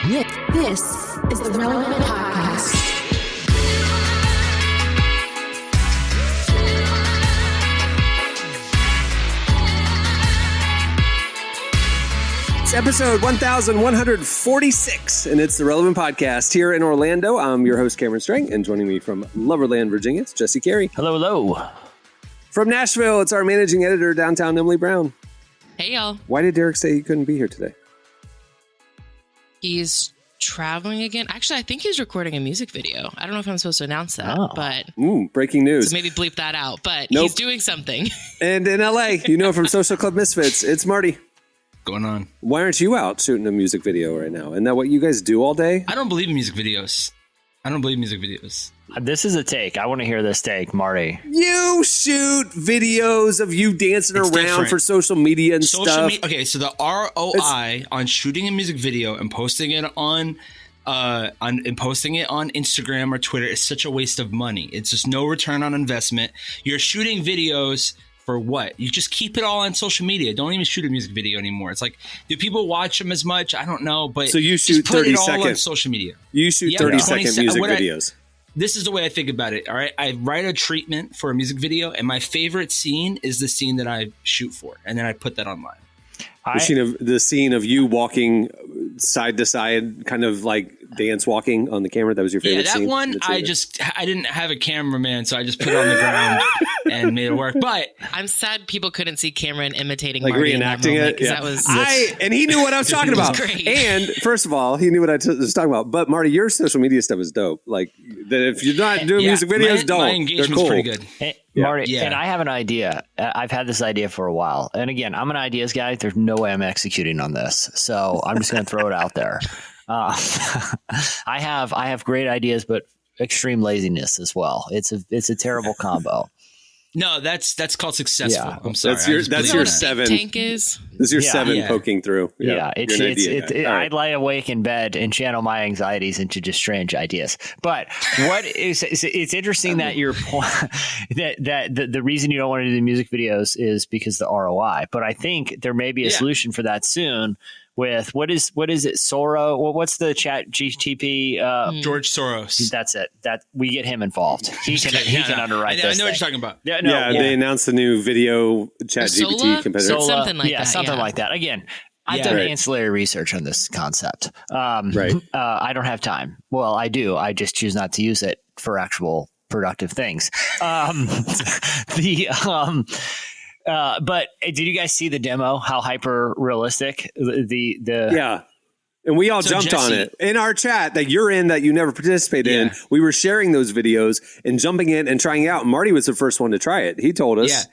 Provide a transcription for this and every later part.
This is the Relevant Podcast. It's episode 1146, and it's the Relevant Podcast here in Orlando. I'm your host, Cameron Strang, and joining me from Loverland, Virginia, it's Jesse Carey. Hello, hello. From Nashville, it's our managing editor downtown, Emily Brown. Hey, y'all. Why did Derek say he couldn't be here today? He's traveling again. Actually, I think he's recording a music video. I don't know if I'm supposed to announce that, but breaking news. so maybe bleep that out. But Nope. He's doing something. And in LA, you know from Social Club Misfits, it's Marty. Going on. Why aren't you out shooting a music video right now? Isn't that what you guys do all day? I don't believe in music videos. This is a take. I want to hear this take, Marty. You shoot videos of you dancing It's around different. for social media and stuff. Okay, so the ROI on shooting a music video and posting it on Instagram or Twitter is such a waste of money. It's just no return on investment. You're shooting videos for what? You just keep it all on social media. Don't even shoot a music video anymore. It's like, do people watch them as much? I don't know, but So you shoot just put 30 it all on seconds. social media. You shoot Yeah, 30-second 20 music what videos. This is the way I think about it. All right. I write a treatment for a music video, and my favorite scene is the scene that I shoot for. And then I put that online. The scene of you walking side to side, kind of like dance walking on the camera. That was your favorite scene? Yeah, that one, I didn't have a cameraman, so I just put it on the ground and made it work. But I'm sad people couldn't see Cameron imitating like Marty in that reenacting moment, it. 'cause Yeah. that was and he knew what I was talking about. great. And first of all, he knew what I was talking about. But Marty, your social media stuff is dope. Like that, if you're not doing music videos, my They're engagement's cool. pretty good. Hey, Yeah. Marty, Yeah. and I have an idea. I've had this idea for a while. And again, I'm an ideas guy. There's no way I'm executing on this. So I'm just going to throw it out there. I have great ideas, but extreme laziness as well. It's a terrible combo. No, that's called successful. Yeah. I'm sorry. That's your You know your what a seven. think tank is? This is your Yeah. 7 Yeah. poking through. Yeah, You're an idea guy. All I right. lie awake in bed and channel my anxieties into just strange ideas. But what is it's interesting that your point that the reason you don't want to do the music videos is because the ROI. But I think there may be a solution for that soon. With what is it? Sora? What's the chat GTP? George Soros. That's it. That we get him involved. He can underwrite I this. know what thing. you're talking about. Yeah, no, They announced the new video chat GPT Sola? competitor. Sola, Something like yeah, that, something yeah. like that. Again, I've Yeah. done Right. ancillary research on this concept. Right. I don't have time. Well, I do. I just choose not to use it for actual productive things. But did you guys see the demo? How hyper realistic Yeah. And we all So jumped on Jesse- it. In our chat that you're in that you never participated in, Yeah. we were sharing those videos and jumping in and trying it out. Marty was the first one to try it. He told us. Yeah.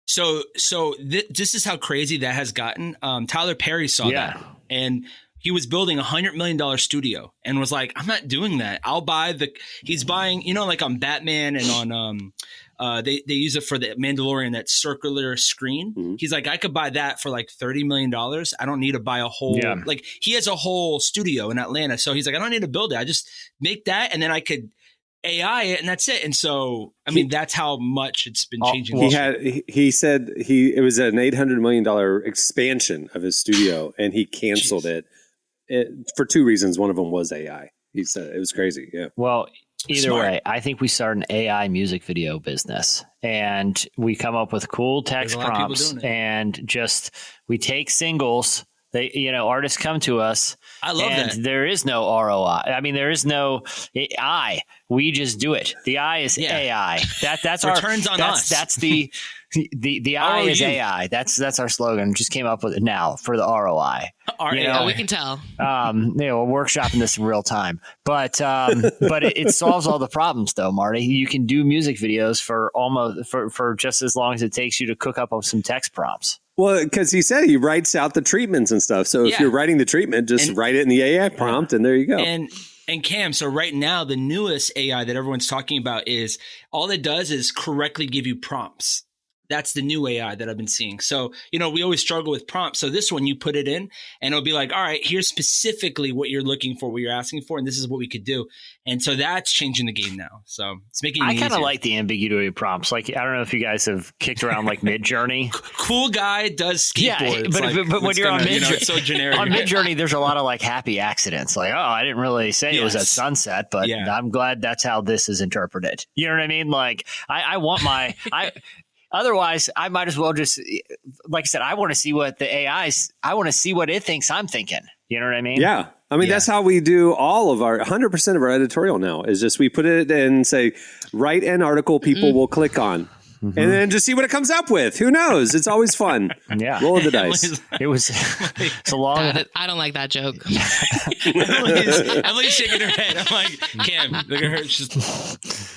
So this is how crazy that has gotten. Tyler Perry saw that, and he was building $100 million studio and was like, I'm not doing that. I'll buy he's buying, like on Batman and on, they use it for the Mandalorian, that circular screen. Mhm. He's like, I could buy that for like $30 million. I don't need to buy a whole, like he has a whole studio in Atlanta. So he's like, I don't need to build it. I just make that and then I could AI it and that's it. And so, I mean, that's how much it's been changing. He said it was an $800 million expansion of his studio and he canceled it for 2 reasons. One of them was AI. He said it was crazy. Yeah. Well, either Smart. way, I think we start an AI music video business and we come up with cool text There's a lot of people prompts doing it. and just we take singles. Artists come to us. I love and that. there is no ROI. I mean, there is no I. We just do it. The I is Yeah. AI. That's Returns our on that's, us. That's the I is ROU. AI. That's our slogan. Just came up with it now for the ROI. Our You AI. know, We can tell. We're workshopping this in real time, but it solves all the problems though, Marty. You can do music videos for for just as long as it takes you to cook up some text prompts. Well, because he said he writes out the treatments and stuff. So if Yeah. you're writing the treatment, just write it in the AI prompt and there you go. And Cam, so right now, the newest AI that everyone's talking about is all it does is correctly give you prompts. That's the new AI that I've been seeing. So, we always struggle with prompts. So this one, you put it in and it'll be like, all right, here's specifically what you're looking for, what you're asking for. And this is what we could do. And so that's changing the game now. So it's making it I kind of easier. like the ambiguity of prompts. Like, I don't know if you guys have kicked around like Mid-Journey. Cool guy does skateboard. Yeah, but when you're on Mid-Journey, it's so generic. On Mid-Journey, there's a lot of like happy accidents. Like, oh, I didn't really say it was at sunset, but I'm glad that's how this is interpreted. You know what I mean? Like, I want my otherwise, I might as well just, like I said, I want to see what I want to see what it thinks I'm thinking. You know what I mean? Yeah. I mean, that's how we do all of our 100% of our editorial now is just we put it in and say, write an article people will click on. And then just see what it comes up with. Who knows? It's always fun. Yeah. Roll of the dice. It's a long. I don't like that joke. Emily's shaking her head. I'm like, Cam, look at her. She's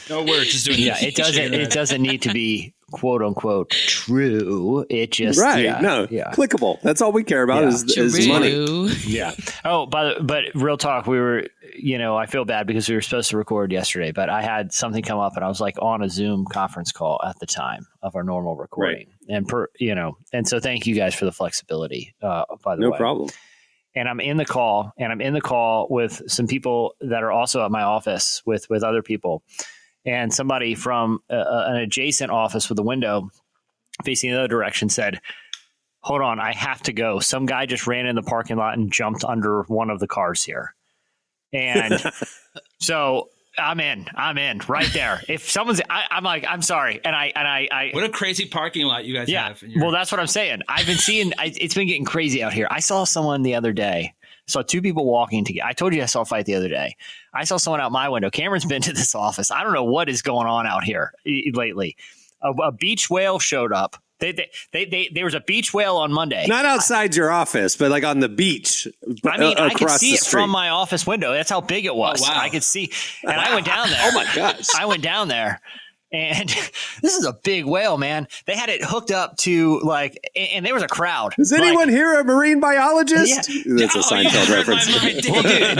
no words. Just doing this. It doesn't need to be quote unquote true. It just clickable. That's all we care about is money. Yeah. Oh, but real talk, we were, I feel bad because we were supposed to record yesterday, but I had something come up and I was like on a Zoom conference call at the time of our normal recording. Right. And so thank you guys for the flexibility, by the way. No problem. And I'm in the call with some people that are also at my office with other people. And somebody from an adjacent office with a window facing the other direction said, hold on, I have to go. Some guy just ran in the parking lot and jumped under one of the cars here. And so I'm in right there. If someone's, I'm like, I'm sorry. And I what a crazy parking lot you guys have. Well, that's what I'm saying. I've been seeing, it's been getting crazy out here. I saw someone the other day. Saw two people walking together. I told you I saw a fight the other day. I saw someone out my window. Cameron's been to this office. I don't know what is going on out here lately. A beach whale showed up. There was a beach whale on Monday. Not outside your office, but like on the beach. I mean, I could see it from my office window. That's how big it was. Oh, wow. I could see. And I went down there. Oh, my gosh. I went down there. And this is a big whale, man. They had it hooked up to and there was a crowd. Is anyone here a marine biologist? Yeah. That's a Seinfeld reference. Well, dude,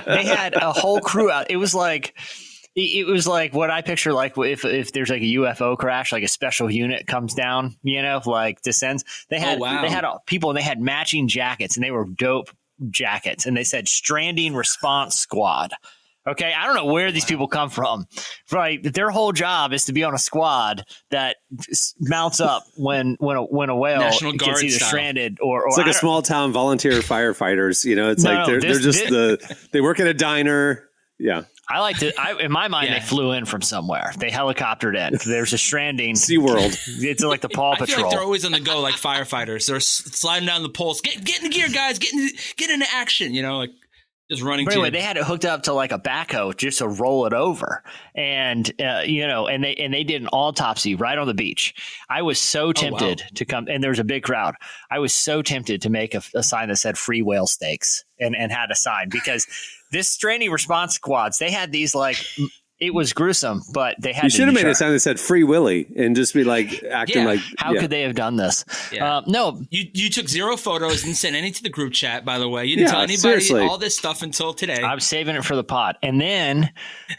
they had a whole crew out. It was like what I picture, like if there's like a UFO crash, like a special unit comes down, descends. They had people and they had matching jackets and they were dope jackets. And they said Stranding Response Squad. Okay, I don't know where these people come from. Right, their whole job is to be on a squad that mounts up when a whale gets either stranded or it's like a small town volunteer firefighters. They work at a diner. Yeah, I like to. In my mind, they flew in from somewhere. They helicoptered in. There's a stranding. SeaWorld. It's like the Paw Patrol. I feel like they're always on the go, like firefighters. They're sliding down the poles. Get in gear, guys. Get into action. Just running. But anyway, they had it hooked up to like a backhoe just to roll it over, and and they did an autopsy right on the beach. I was so tempted to come, and there was a big crowd. I was so tempted to make a sign that said "Free Whale Steaks" and had a sign because this Stranding Response Squads, they had these it was gruesome, but they had. You should have made a sign that said "Free Willy" and just be like acting like. How could they have done this? Yeah. No, you took 0 photos and sent any to the group chat. By the way, you didn't tell anybody all this stuff until today. I was saving it for the pod, and then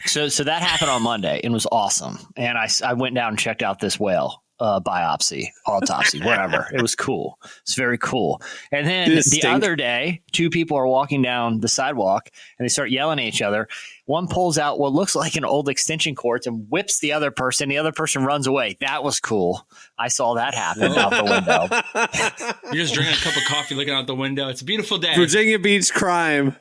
so that happened on Monday and was awesome. And I went down and checked out this whale autopsy, whatever. It was cool. It's very cool. And then the other day, two people are walking down the sidewalk and they start yelling at each other. One pulls out what looks like an old extension cord and whips the other person. The other person runs away. That was cool. I saw that happen out the window. You're just drinking a cup of coffee, looking out the window. It's a beautiful day. Virginia Beach crime.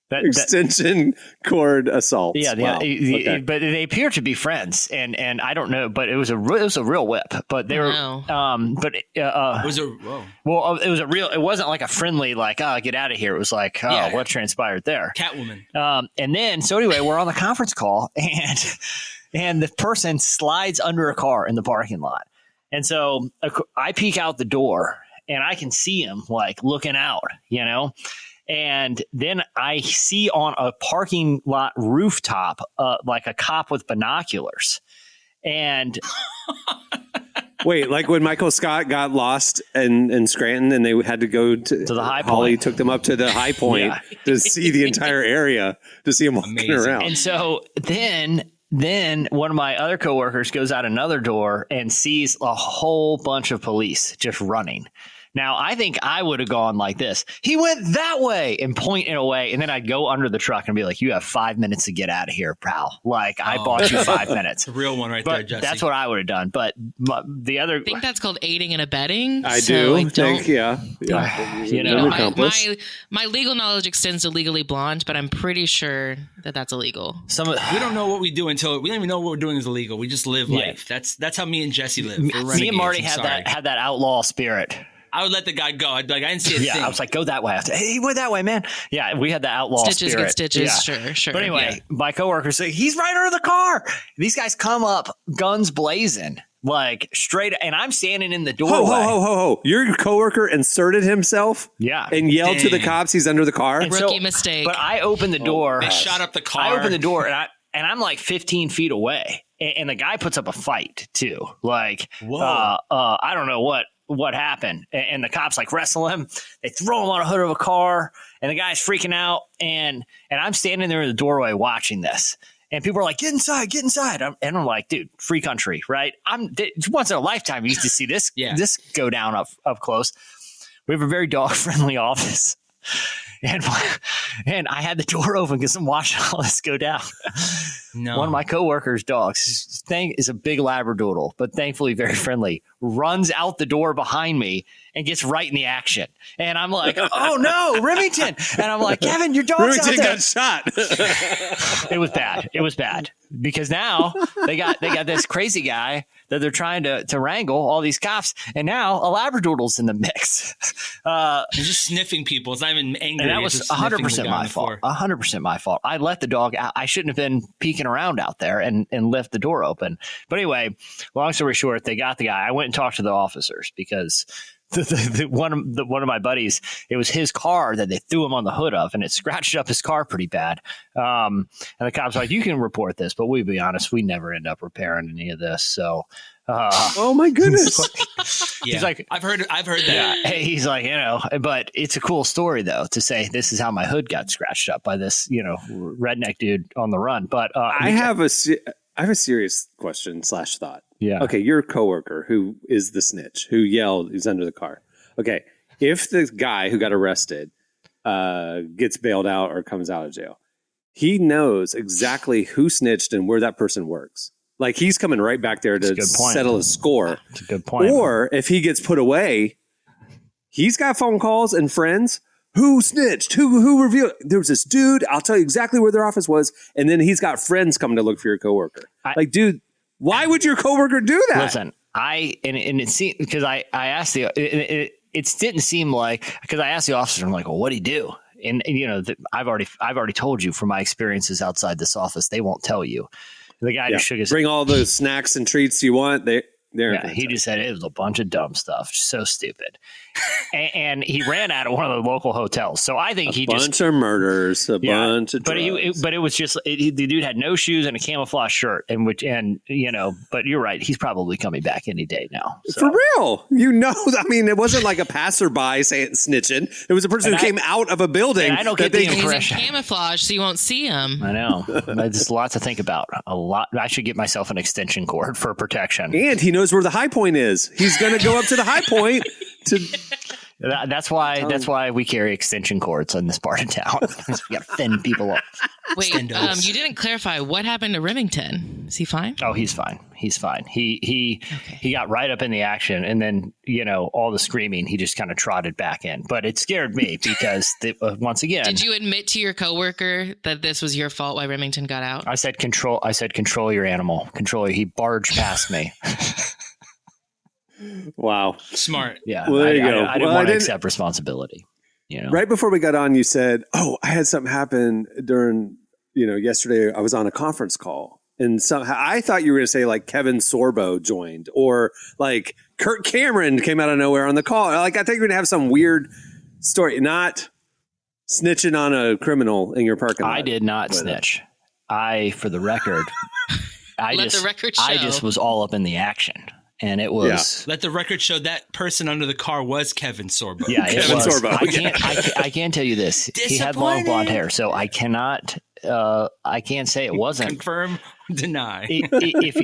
Extension cord assault. Yeah, wow. But they appear to be friends, and I don't know, but it was a real whip. But they were, was it? Whoa. Well, it was a real. It wasn't like a friendly, get out of here. It was like, what transpired there? Catwoman. And then anyway, we're on the conference call, and the person slides under a car in the parking lot, and so I peek out the door, and I can see him looking out, And then I see on a parking lot rooftop, a cop with binoculars. And wait, like when Michael Scott got lost in Scranton and they had to go to the high point. Holly took them up to the high point to see the entire area, to see him walking around. And so then then one of my other coworkers goes out another door and sees a whole bunch of police just running. Now, I think I would have gone like this. He went that way and point it away. And then I'd go under the truck and be like, you have 5 minutes to get out of here, pal. Like, I bought you 5 minutes. It's a real one right there, Jesse. That's what I would have done. But the other... I think that's called aiding and abetting. I do think, yeah. You know, my legal knowledge extends to Legally Blonde, but I'm pretty sure that that's illegal. We don't know what we do until we don't even know what we're doing is illegal. We just live life. That's how me and Jesse live. Me and Marty had that outlaw spirit. I would let the guy go. I'd be like, I didn't see a thing. I was like, go that way. Hey, he went that way, man. Yeah, we had the outlaw stitches spirit. Get stitches, sure. But anyway, my coworkers say, he's right under the car. These guys come up, guns blazing, like straight, and I'm standing in the doorway. Ho. Your coworker inserted himself and yelled to the cops he's under the car? Rookie mistake. But I opened the door. They shot up the car. I opened the door, and I'm like 15 feet away. And the guy puts up a fight, too. Like, I don't know what happened. And the cops like wrestle him. They throw him on a hood of a car, and the guy's freaking out. And I'm standing there in the doorway watching this. And people are like, get inside. And I'm like, dude, free country, right? Once in a lifetime, you used to see this go down up close. We have a very dog-friendly office. And I had the door open because I'm watching all this go down. No. One of my coworkers' dogs, his thing is a big Labradoodle, but thankfully very friendly, runs out the door behind me and gets right in the action. And I'm like, oh no, Remington. And I'm like, Kevin, your dog's Remington out there. got shot. It was bad because now they got this crazy guy that they're trying to wrangle, all these cops, and now a Labradoodle's in the mix. He's just sniffing people. It's not even angry. And that was 100% my fault. 100% my fault. I let the dog out. I shouldn't have been peeking around out there and left the door open. But anyway, long story short, they got the guy. I went and talked to the officers because one of my buddies, it was his car that they threw him on the hood of, and it scratched up his car pretty bad. And the cops were like, you can report this, but we'll be honest, we never end up repairing any of this. So, oh my goodness. He's like, I've heard that. Yeah, he's like, but it's a cool story though, to say this is how my hood got scratched up by this, redneck dude on the run. But I have a serious question / thought. Yeah. Okay. Your coworker who is the snitch who yelled, he's under the car. Okay. If the guy who got arrested gets bailed out or comes out of jail, he knows exactly who snitched and where that person works. Like he's coming right back there to settle his score. That's a good point. Or if he gets put away, he's got phone calls and friends. Who snitched? Who revealed? There was this dude. I'll tell you exactly where their office was. And then he's got friends coming to look for your coworker. Dude, why would your coworker do that? Listen, it seemed because I asked it didn't seem like, because I asked the officer, I'm like, well, what'd he do? And I've already told you from my experiences outside this office, they won't tell you. The guy just shook his bring all the snacks and treats you want. He just said it was a bunch of dumb stuff, so stupid, and he ran out of one of the local hotels. So I think a bunch of murders, bunch of drugs. But it was just the dude had no shoes and a camouflage shirt, But you're right, he's probably coming back any day now. So. For real, I mean, it wasn't like a passerby snitching. It was a person who came out of a building. I don't get the impression. He's in camouflage, so you won't see him. I know. There's a lot to think about. A lot. I should get myself an extension cord for protection. And he knows where the high point is. He's going to go up to the high point to. That's why we carry extension cords in this part of town. We got to fend people off. Wait, you didn't clarify what happened to Remington. Is he fine? Oh, he's fine. He's fine. He got right up in the action, and then all the screaming, he just kind of trotted back in. But it scared me because once again, did you admit to your coworker that this was your fault why Remington got out? I said control your animal. He barged past me. Wow. Smart. Yeah. Well, there you go. I didn't want to accept responsibility. Right before we got on, you said, I had something happen during, yesterday I was on a conference call. And somehow I thought you were going to say like Kevin Sorbo joined or like Kirk Cameron came out of nowhere on the call. Like I think you're going to have some weird story, not snitching on a criminal in your parking lot. I did not snitch. For the record, the record show. I just was all up in the action. and it was. Let the record show that person under the car was Kevin Sorbo. Yeah, it Kevin was. Sorbo. I can't tell you this. He had long blonde hair, so I cannot. I can't say it wasn't. Confirm, deny. If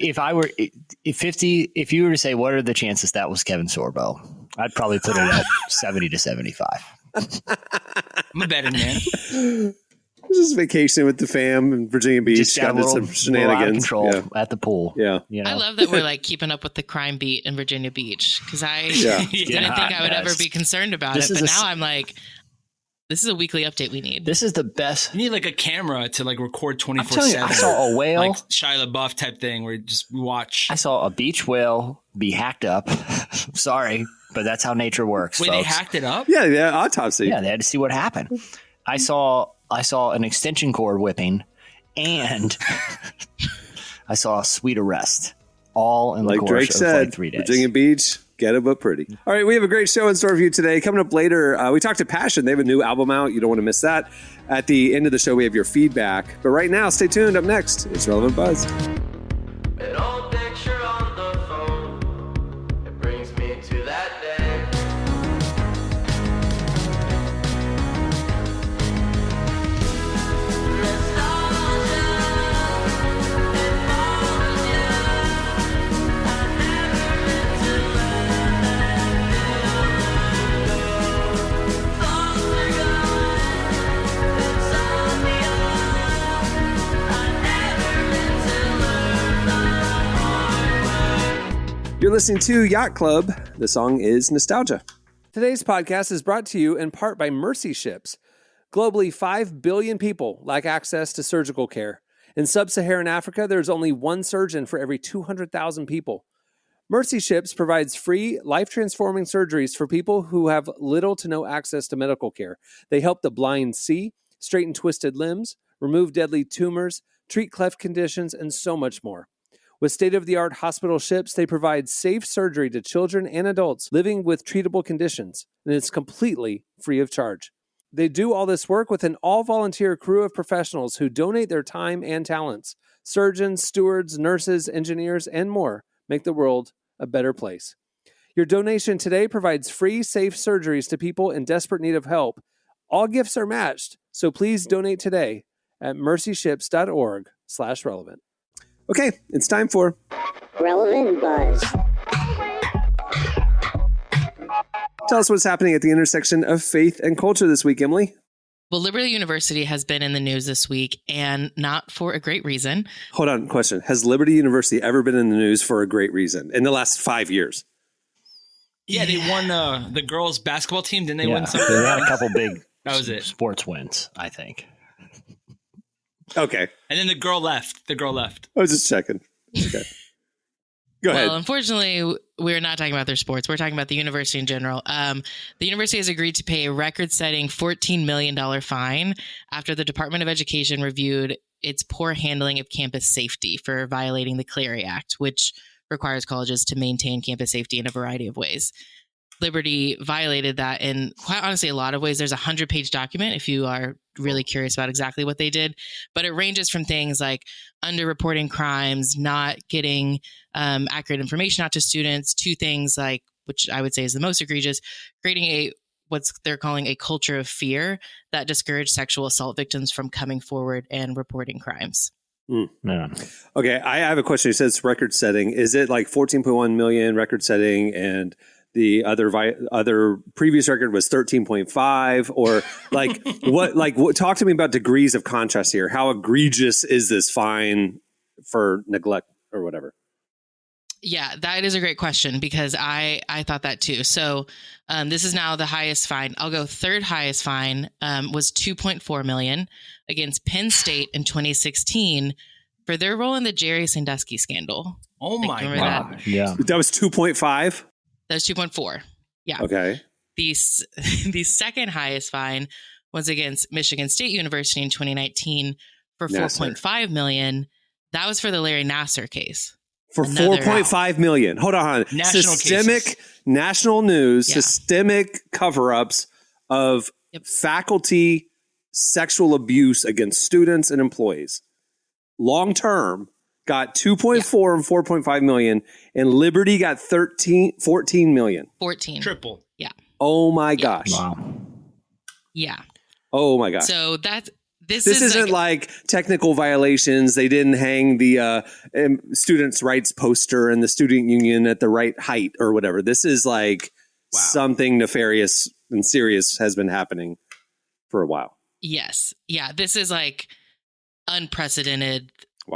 you were to say what are the chances that was Kevin Sorbo, I'd probably put it at 70 to 75. I'm a betting man. Just vacation with the fam in Virginia Beach. Just got a little, some shenanigans. Out of control at the pool. Yeah. You know? I love that we're like keeping up with the crime beat in Virginia Beach because I didn't think I would ever be concerned about it. But now I'm like, this is a weekly update we need. This is the best. You need like a camera to like record 24/7. I saw a whale. Like Shia LaBeouf type thing where you just watch. I saw a beach whale be hacked up. Sorry, but that's how nature works. Wait, folks. they hacked it up? Yeah, autopsy. Yeah, they had to see what happened. I saw an extension cord whipping, and I saw a sweet arrest, all in the course Drake of said, like 3 days. Virginia Beach, ghetto but pretty. All right, we have a great show in store for you today. Coming up later, we talked to Passion. They have a new album out. You don't want to miss that. At the end of the show, we have your feedback. But right now, stay tuned. Up next, it's Relevant Buzz. An old picture on the phone, it brings me to that day. You're listening to Yacht Club. The song is Nostalgia. Today's podcast is brought to you in part by Mercy Ships. Globally, 5 billion people lack access to surgical care. In sub-Saharan Africa, there's only one surgeon for every 200,000 people. Mercy Ships provides free, life-transforming surgeries for people who have little to no access to medical care. They help the blind see, straighten twisted limbs, remove deadly tumors, treat cleft conditions, and so much more. With state-of-the-art hospital ships, they provide safe surgery to children and adults living with treatable conditions, and it's completely free of charge. They do all this work with an all-volunteer crew of professionals who donate their time and talents. Surgeons, stewards, nurses, engineers, and more make the world a better place. Your donation today provides free, safe surgeries to people in desperate need of help. All gifts are matched, so please donate today at mercyships.org/relevant. Okay, it's time for Relevant Buzz. Tell us what's happening at the intersection of faith and culture this week, Emily. Well, Liberty University has been in the news this week, and not for a great reason. Hold on, question. Has Liberty University ever been in the news for a great reason in the last 5 years? Yeah, they won the girls' basketball team. Didn't they win something? They had a couple big That was it. sports wins, I think. Okay. And then the girl left. I was just checking. Okay. Go ahead. Well, unfortunately, we're not talking about their sports. We're talking about the university in general. The university has agreed to pay a record-setting $14 million fine after the Department of Education reviewed its poor handling of campus safety for violating the Clery Act, which requires colleges to maintain campus safety in a variety of ways. Liberty violated that in, quite honestly, a lot of ways. There's a 100-page document if you are really curious about exactly what they did. But it ranges from things like underreporting crimes, not getting accurate information out to students, to things like, which I would say is the most egregious, creating what's they're calling a culture of fear that discouraged sexual assault victims from coming forward and reporting crimes. Yeah. Okay, I have a question. It says record setting. Is it like 14.1 million record setting and the other previous record was 13.5 or what talk to me about degrees of contrast here. How egregious is this fine for neglect or whatever? Yeah, that is a great question because I thought that too. So this is now the highest fine. I'll go third highest fine was 2.4 million against Penn State in 2016 for their role in the Jerry Sandusky scandal. Oh my God. That? Yeah. That was 2.5? That was 2.4. Yeah. Okay. The second highest fine was against Michigan State University in 2019 for 4.5 million. That was for the Larry Nassar case. For 4.5 million. Hold on. Systemic national news, systemic cover-ups of faculty sexual abuse against students and employees. Long term, got 2.4 and 4.5 million, and Liberty got 14 million. 14. Triple. Yeah. Oh my gosh. Wow. Yeah. Oh my gosh. So this isn't like technical violations. They didn't hang the students' rights poster in the student union at the right height or whatever. This is like something nefarious and serious has been happening for a while. Yes. Yeah. This is like unprecedented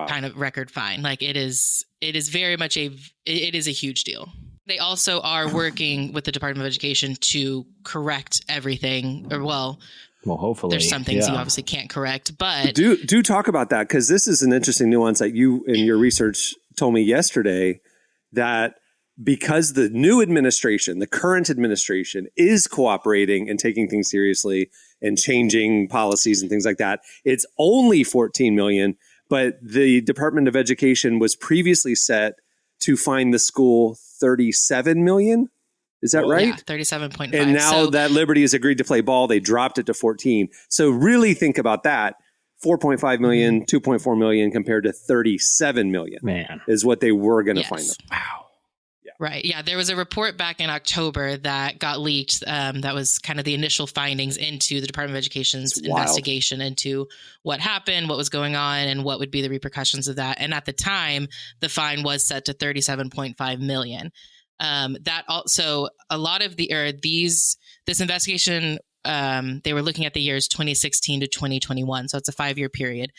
kind of record fine. Like it is very much it is a huge deal. They also are working with the Department of Education to correct everything, or well, hopefully there's some things you obviously can't correct, but do talk about that, because this is an interesting nuance that you in your research told me yesterday, that because the new administration, the current administration, is cooperating and taking things seriously and changing policies and things like that, it's only 14 million, but the Department of Education was previously set to fine the school 37 million. Is that right? Yeah, 37.5. And now that Liberty has agreed to play ball, they dropped it to 14. So really think about that. 4.5 million, 2.4 million compared to 37 million is what they were going to fine them. Wow. Yeah. Right. Yeah. There was a report back in October that got leaked. That was kind of the initial findings into the Department of Education's investigation into what happened, what was going on, and what would be the repercussions of that. And at the time, the fine was set to 37.5 million. That also a lot of this investigation, they were looking at the years 2016 to 2021. So it's a 5-year period.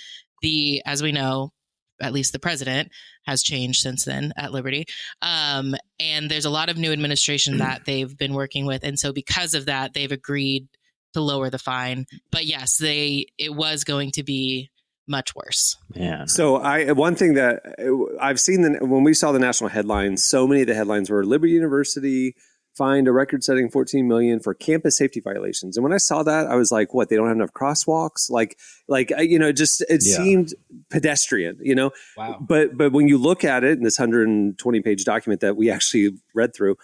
As we know, at least the president has changed since then at Liberty. And there's a lot of new administration that they've been working with. And so because of that, they've agreed to lower the fine. But yes, it was going to be much worse. Yeah. So one thing that I've seen when we saw the national headlines, so many of the headlines were Liberty University fined a record-setting 14 million for campus safety violations. And when I saw that, I was like, "What? They don't have enough crosswalks?" It seemed pedestrian, Wow. But when you look at it in this 120-page document that we actually read through,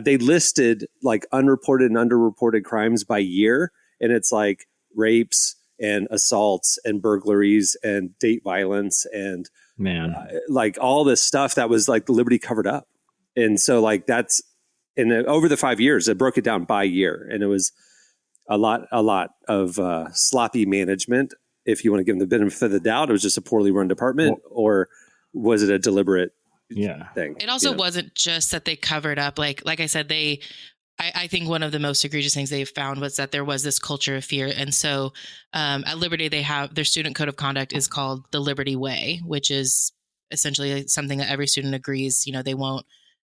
they listed like unreported and underreported crimes by year, and it's like rapes and assaults and burglaries and date violence and like all this stuff that was like the Liberty covered up. And so like that's over the 5 years, it broke it down by year, and it was a lot of sloppy management. If you want to give them the benefit of the doubt, it was just a poorly run department, or was it a deliberate thing? It also wasn't just that they covered up. Like I said, I think one of the most egregious things they found was that there was this culture of fear. And so at Liberty, they have their student code of conduct is called the Liberty Way, which is essentially something that every student agrees, they won't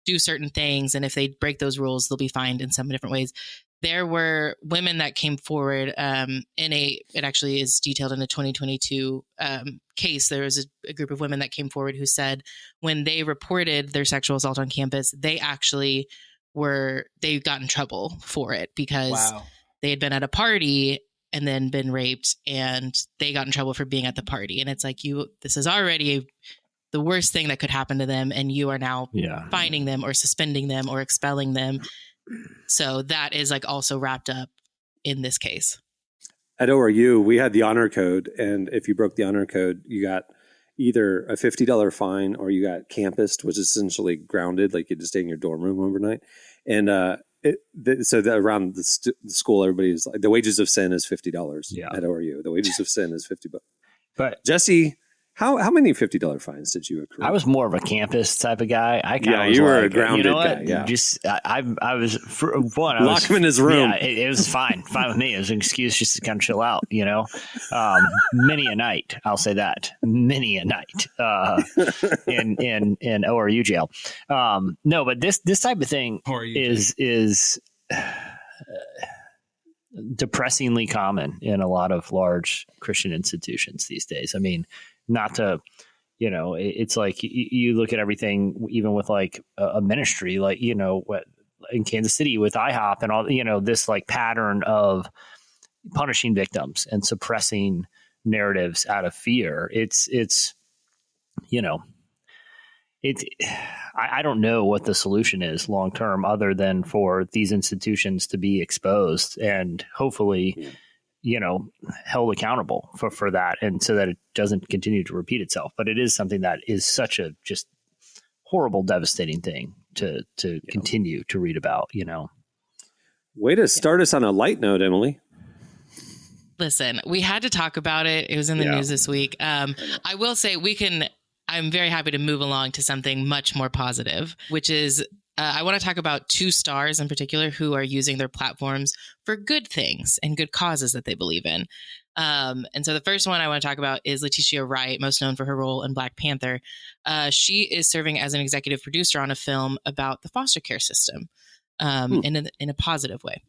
do certain things. And if they break those rules, they'll be fined in some different ways. There were women that came forward it actually is detailed in a 2022 case. There was a group of women that came forward who said when they reported their sexual assault on campus, they actually they got in trouble for it because they had been at a party and then been raped, and they got in trouble for being at the party. And it's like, this is already the worst thing that could happen to them, and you are now fining them or suspending them or expelling them. So that is like also wrapped up in this case. At ORU, we had the honor code, and if you broke the honor code, you got either a $50 fine or you got campused, which is essentially grounded, like you had to stay in your dorm room overnight. And so that around the school, everybody's like, the wages of sin is $50 at ORU. The wages of sin is $50. But Jesse, how many $50 fines did you accrue? I was more of a campus type of guy. You were a grounded guy. Yeah, I was for one. Lock him in his room. Yeah, it was fine with me. It was an excuse just to kind of chill out. Many a night. I'll say that. Many a night in ORU jail. No, but this type of thing is depressingly common in a lot of large Christian institutions these days. I mean, not to, it's like you look at everything, even with like a ministry, like, what in Kansas City with IHOP and all, this like pattern of punishing victims and suppressing narratives out of fear. I don't know what the solution is long term other than for these institutions to be exposed and hopefully, held accountable for that, and so that it doesn't continue to repeat itself. But it is something that is such a just horrible, devastating thing to continue to read about. Way to start us on a light note, Emily. Listen, we had to talk about it. It was in the news this week. I will say I'm very happy to move along to something much more positive, which is I want to talk about two stars in particular who are using their platforms for good things and good causes that they believe in. And so the first one I want to talk about is Letitia Wright, most known for her role in Black Panther. She is serving as an executive producer on a film about the foster care system in a positive way.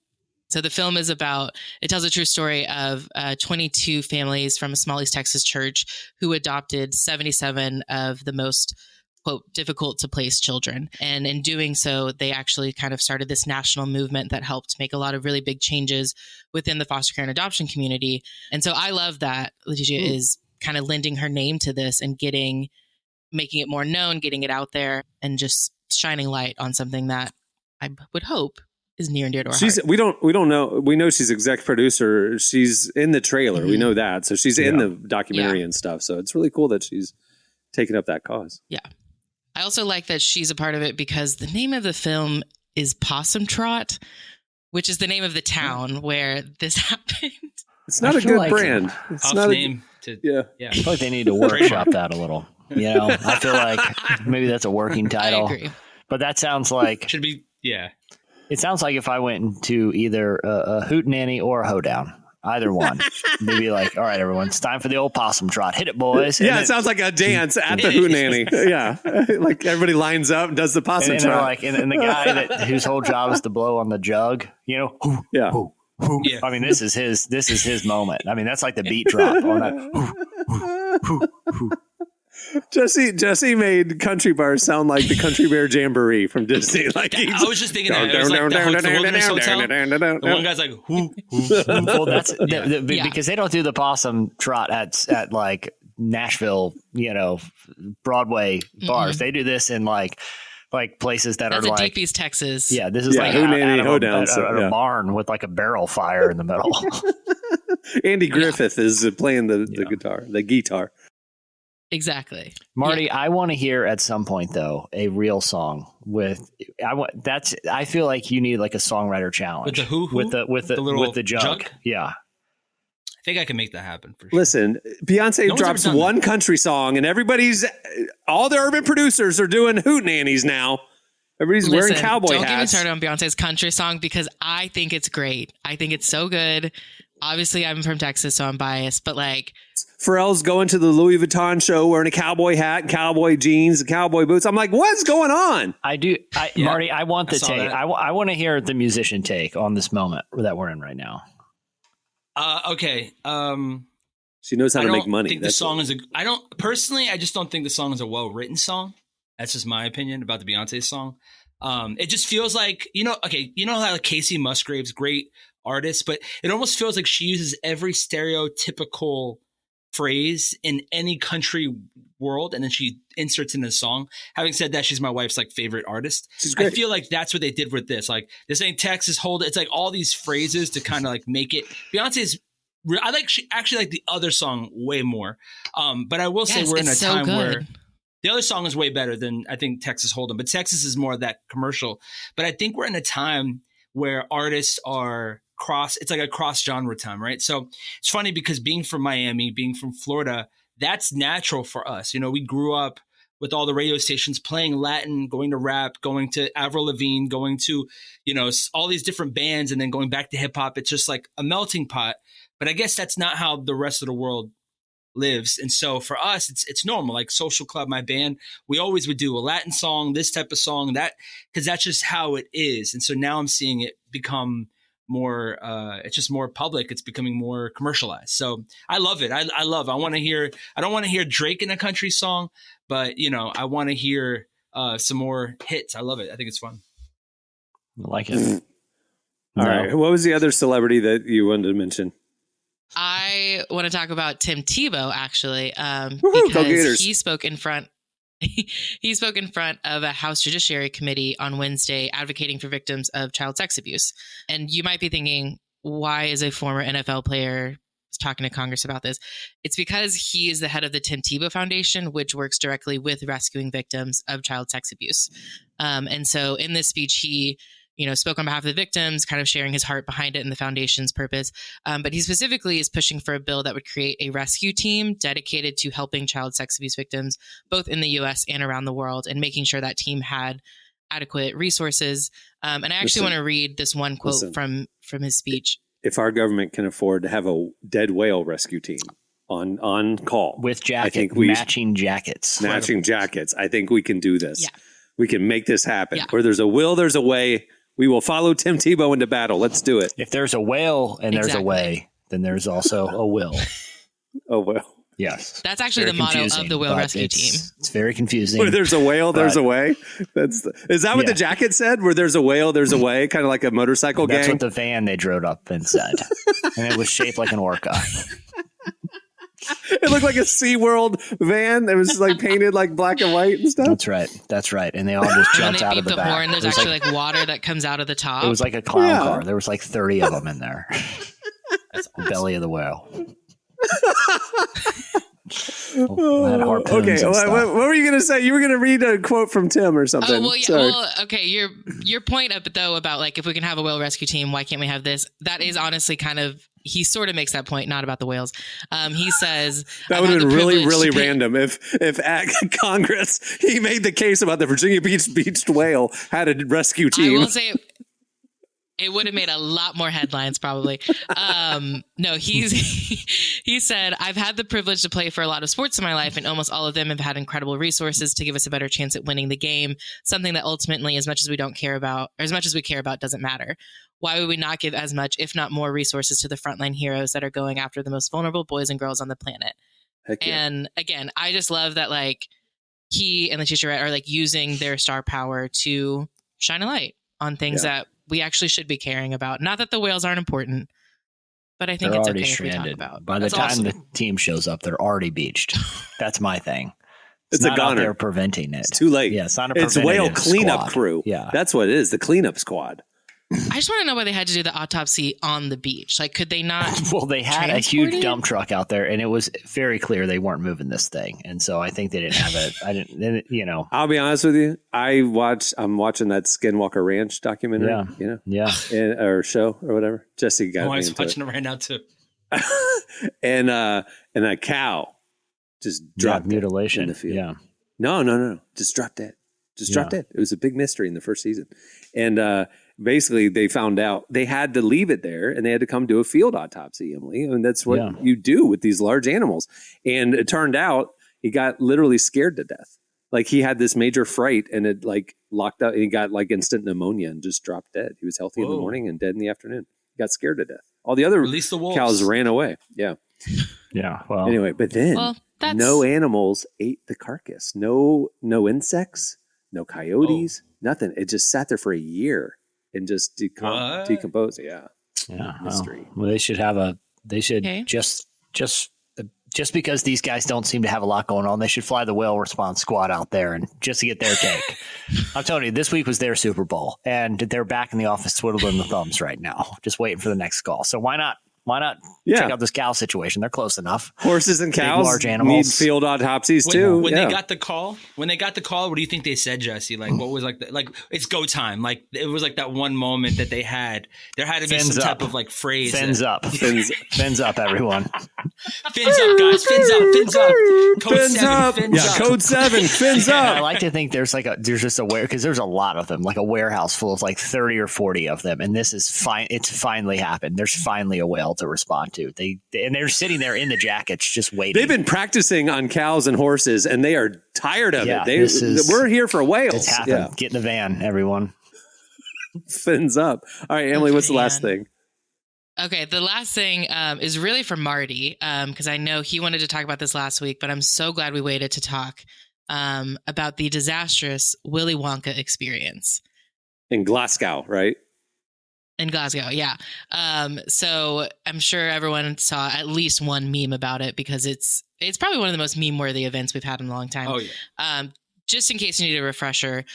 So the film is it tells a true story of 22 families from a small East Texas church who adopted 77 of the most, quote, difficult to place children. And in doing so, they actually kind of started this national movement that helped make a lot of really big changes within the foster care and adoption community. And so I love that Letitia is kind of lending her name to this and making it more known, getting it out there, and just shining light on something that I would hope is near and dear to our heart. We don't know. We know she's exec producer. She's in the trailer. We know that. So she's in the documentary and stuff. So it's really cool that she's taking up that cause. Yeah. I also like that she's a part of it because the name of the film is Possum Trot, which is the name of the town where this happened. It's not a good brand. It's not name. I feel like they need to workshop that a little. I feel like maybe that's a working title. I agree. But that sounds like should be. Yeah. It sounds like if I went into either a hootenanny or a hoedown, either one, they'd be like, all right, everyone, it's time for the old possum trot. Hit it, boys. Yeah, it sounds like a dance at the hootenanny. Yeah. Like everybody lines up and does the possum trot. And the guy whose whole job is to blow on the jug, Yeah. I mean, this is his moment. I mean, that's like the beat drop on that. Jesse made country bars sound like the Country Bear Jamboree from Disney. Like I was just thinking that. It was like the Wilderness Hotel. The one guy's like, whoo. Well, that's because they don't do the possum trot at like Nashville, Broadway bars. They do this in like places that that's are a like Deep East Texas. Yeah, this is like out of a barn with like a barrel fire in the middle. Andy Griffith is playing the guitar. Exactly. Marty, I want to hear at some point though a real song I feel like you need like a songwriter challenge with the with the jug. Yeah. I think I can make that happen for sure. Listen, Beyonce drops one country song and all the urban producers are doing hootenannies now. Everybody's wearing cowboy hats. Don't get me started on Beyonce's country song because I think it's great. I think it's so good. Obviously, I'm from Texas, so I'm biased, but like Pharrell's going to the Louis Vuitton show wearing a cowboy hat, and cowboy jeans, and cowboy boots. I'm like, what's going on? Marty, I want the take. I want to hear the musician take on this moment that we're in right now. Okay. She knows how to make money. I just don't think the song is a well-written song. That's just my opinion about the Beyonce song. It just feels like, how Casey Musgrave's great artist, but it almost feels like she uses every stereotypical phrase in any country world and then she inserts in a song. Having said that, she's my wife's like favorite artist. She's great. I feel like that's what they did with this. Like this ain't Texas, hold it. It's like all these phrases to kind of like make it. Beyonce's actually like the other song way more. But I will say we're in a time where the other song is way better than I think Texas Hold'em, but Texas is more of that commercial. But I think we're in a time where artists are it's like a cross genre time, right? So it's funny because being from Miami, being from Florida, that's natural for us. We grew up with all the radio stations playing Latin, going to rap, going to Avril Lavigne, going to, all these different bands and then going back to hip hop. It's just like a melting pot. But I guess that's not how the rest of the world lives. And so for us, it's normal. Like Social Club, my band, we always would do a Latin song, this type of song, because that's just how it is. And so now I'm seeing it become more, it's just more public. It's becoming more commercialized. So I love it. I don't want to hear Drake in a country song, but I want to hear some more hits. I love it. I think it's fun. I like it. All right. What was the other celebrity that you wanted to mention? I want to talk about Tim Tebow actually, because he spoke in front of a House Judiciary Committee on Wednesday advocating for victims of child sex abuse. And you might be thinking, why is a former NFL player talking to Congress about this? It's because he is the head of the Tim Tebow Foundation, which works directly with rescuing victims of child sex abuse. And so in this speech, he spoke on behalf of the victims, kind of sharing his heart behind it and the foundation's purpose. But he specifically is pushing for a bill that would create a rescue team dedicated to helping child sex abuse victims, both in the U.S. and around the world, and making sure that team had adequate resources. And I actually want to read this one quote from his speech. If our government can afford to have a dead whale rescue team on call with matching jackets, I think we can do this. Yeah. We can make this happen. Yeah. Where there's a will, there's a way. We will follow Tim Tebow into battle. Let's do it. If there's a whale and there's a way, then there's also a will. Oh, well. Yes. That's actually the motto of the whale rescue team. It's very confusing. Where there's a whale, there's a way. Is that what the jacket said? Where there's a whale, there's a way? Kind of like a motorcycle gang? That's what the van they drove up and said. And it was shaped like an orca. It looked like a SeaWorld van. It was like painted like black and white and stuff. That's right. And they all just jumped out of the back. Horn, there's actually like water that comes out of the top. It was like a clown car. There was like 30 of them in there. That's the belly of the whale. Okay, what were you going to say? You were going to read a quote from Tim or something. Oh, well, yeah. Well, okay. Your point about like, if we can have a whale rescue team, why can't we have this? That is honestly kind of, he sort of makes that point, not about the whales. He says that would have been really random if at Congress he made the case about the Virginia beached whale had a rescue team. I will say it would have made a lot more headlines, probably. No, he said, I've had the privilege to play for a lot of sports in my life, and almost all of them have had incredible resources to give us a better chance at winning the game. Something that ultimately, as much as we care about, doesn't matter. Why would we not give as much, if not more, resources to the frontline heroes that are going after the most vulnerable boys and girls on the planet? Heck yeah. And again, I just love that like he and Letitia Wright are like using their star power to shine a light on things that we actually should be caring about. Not that the whales aren't important, but I think they're it's already okay stranded. if we talk about. By the time the team shows up, they're already beached. That's my thing. It's not a goner. Out there preventing it. It's too late. Yeah, it's not a It's whale cleanup squad. crew. Yeah, that's what it is. The cleanup squad. I just want to know why they had to do the autopsy on the beach. Like, could they not? Well, they had a huge dump truck out there, and it was very clear they weren't moving this thing, and so I think they didn't have it. I'll be honest with you. I'm watching that Skinwalker Ranch documentary. Or show or whatever. Jesse got me into watching it right now too. and a cow just dropped mutilation in the field. Yeah. No. Just dropped dead. Dropped dead. It was a big mystery in the first season. And basically they found out they had to leave it there and they had to come do a field autopsy, Emily. And that's what you do with these large animals. And it turned out he got literally scared to death. Like he had this major fright and it like locked up and he got like instant pneumonia and just dropped dead. He was healthy in the morning and dead in the afternoon. He got scared to death. All the other cows ran away. Yeah. Yeah. Well, anyway, but then no animals ate the carcass. No insects, no coyotes, nothing. It just sat there for a year and just decomposed. Yeah. Mystery. Well, they should just because these guys don't seem to have a lot going on, they should fly the whale response squad out there and just to get their take. I'm telling you, this week was their Super Bowl and they're back in the office twiddling the thumbs right now, just waiting for the next call. So why not check out this cow situation? They're close enough. Horses and cows large animals need field autopsies too. When they got the call, what do you think they said, Jesse? Like, what was like it's go time. Like, it was like that one moment that they had. There had to be some type of like phrase. Fins up, everyone. Fins up, guys. Fins up. Code 7. Fins up. Code 7. Fins up. I like to think there's just because there's a lot of them, like a warehouse full of like 30 or 40 of them, and this is fine. It's finally happened. There's finally a whale to respond to. They're sitting there in the jackets just waiting. They've been practicing on cows and horses and they are tired of it. We're here for whales. It's happened. Yeah. Get in the van, everyone. Fins up. All right, Emily, what's the last thing? Okay, the last thing is really for Marty, because I know he wanted to talk about this last week, but I'm so glad we waited to talk about the disastrous Willy Wonka experience. In Glasgow, right? In Glasgow, yeah. So I'm sure everyone saw at least one meme about it because it's probably one of the most meme-worthy events we've had in a long time. Oh, yeah. Just in case you need a refresher,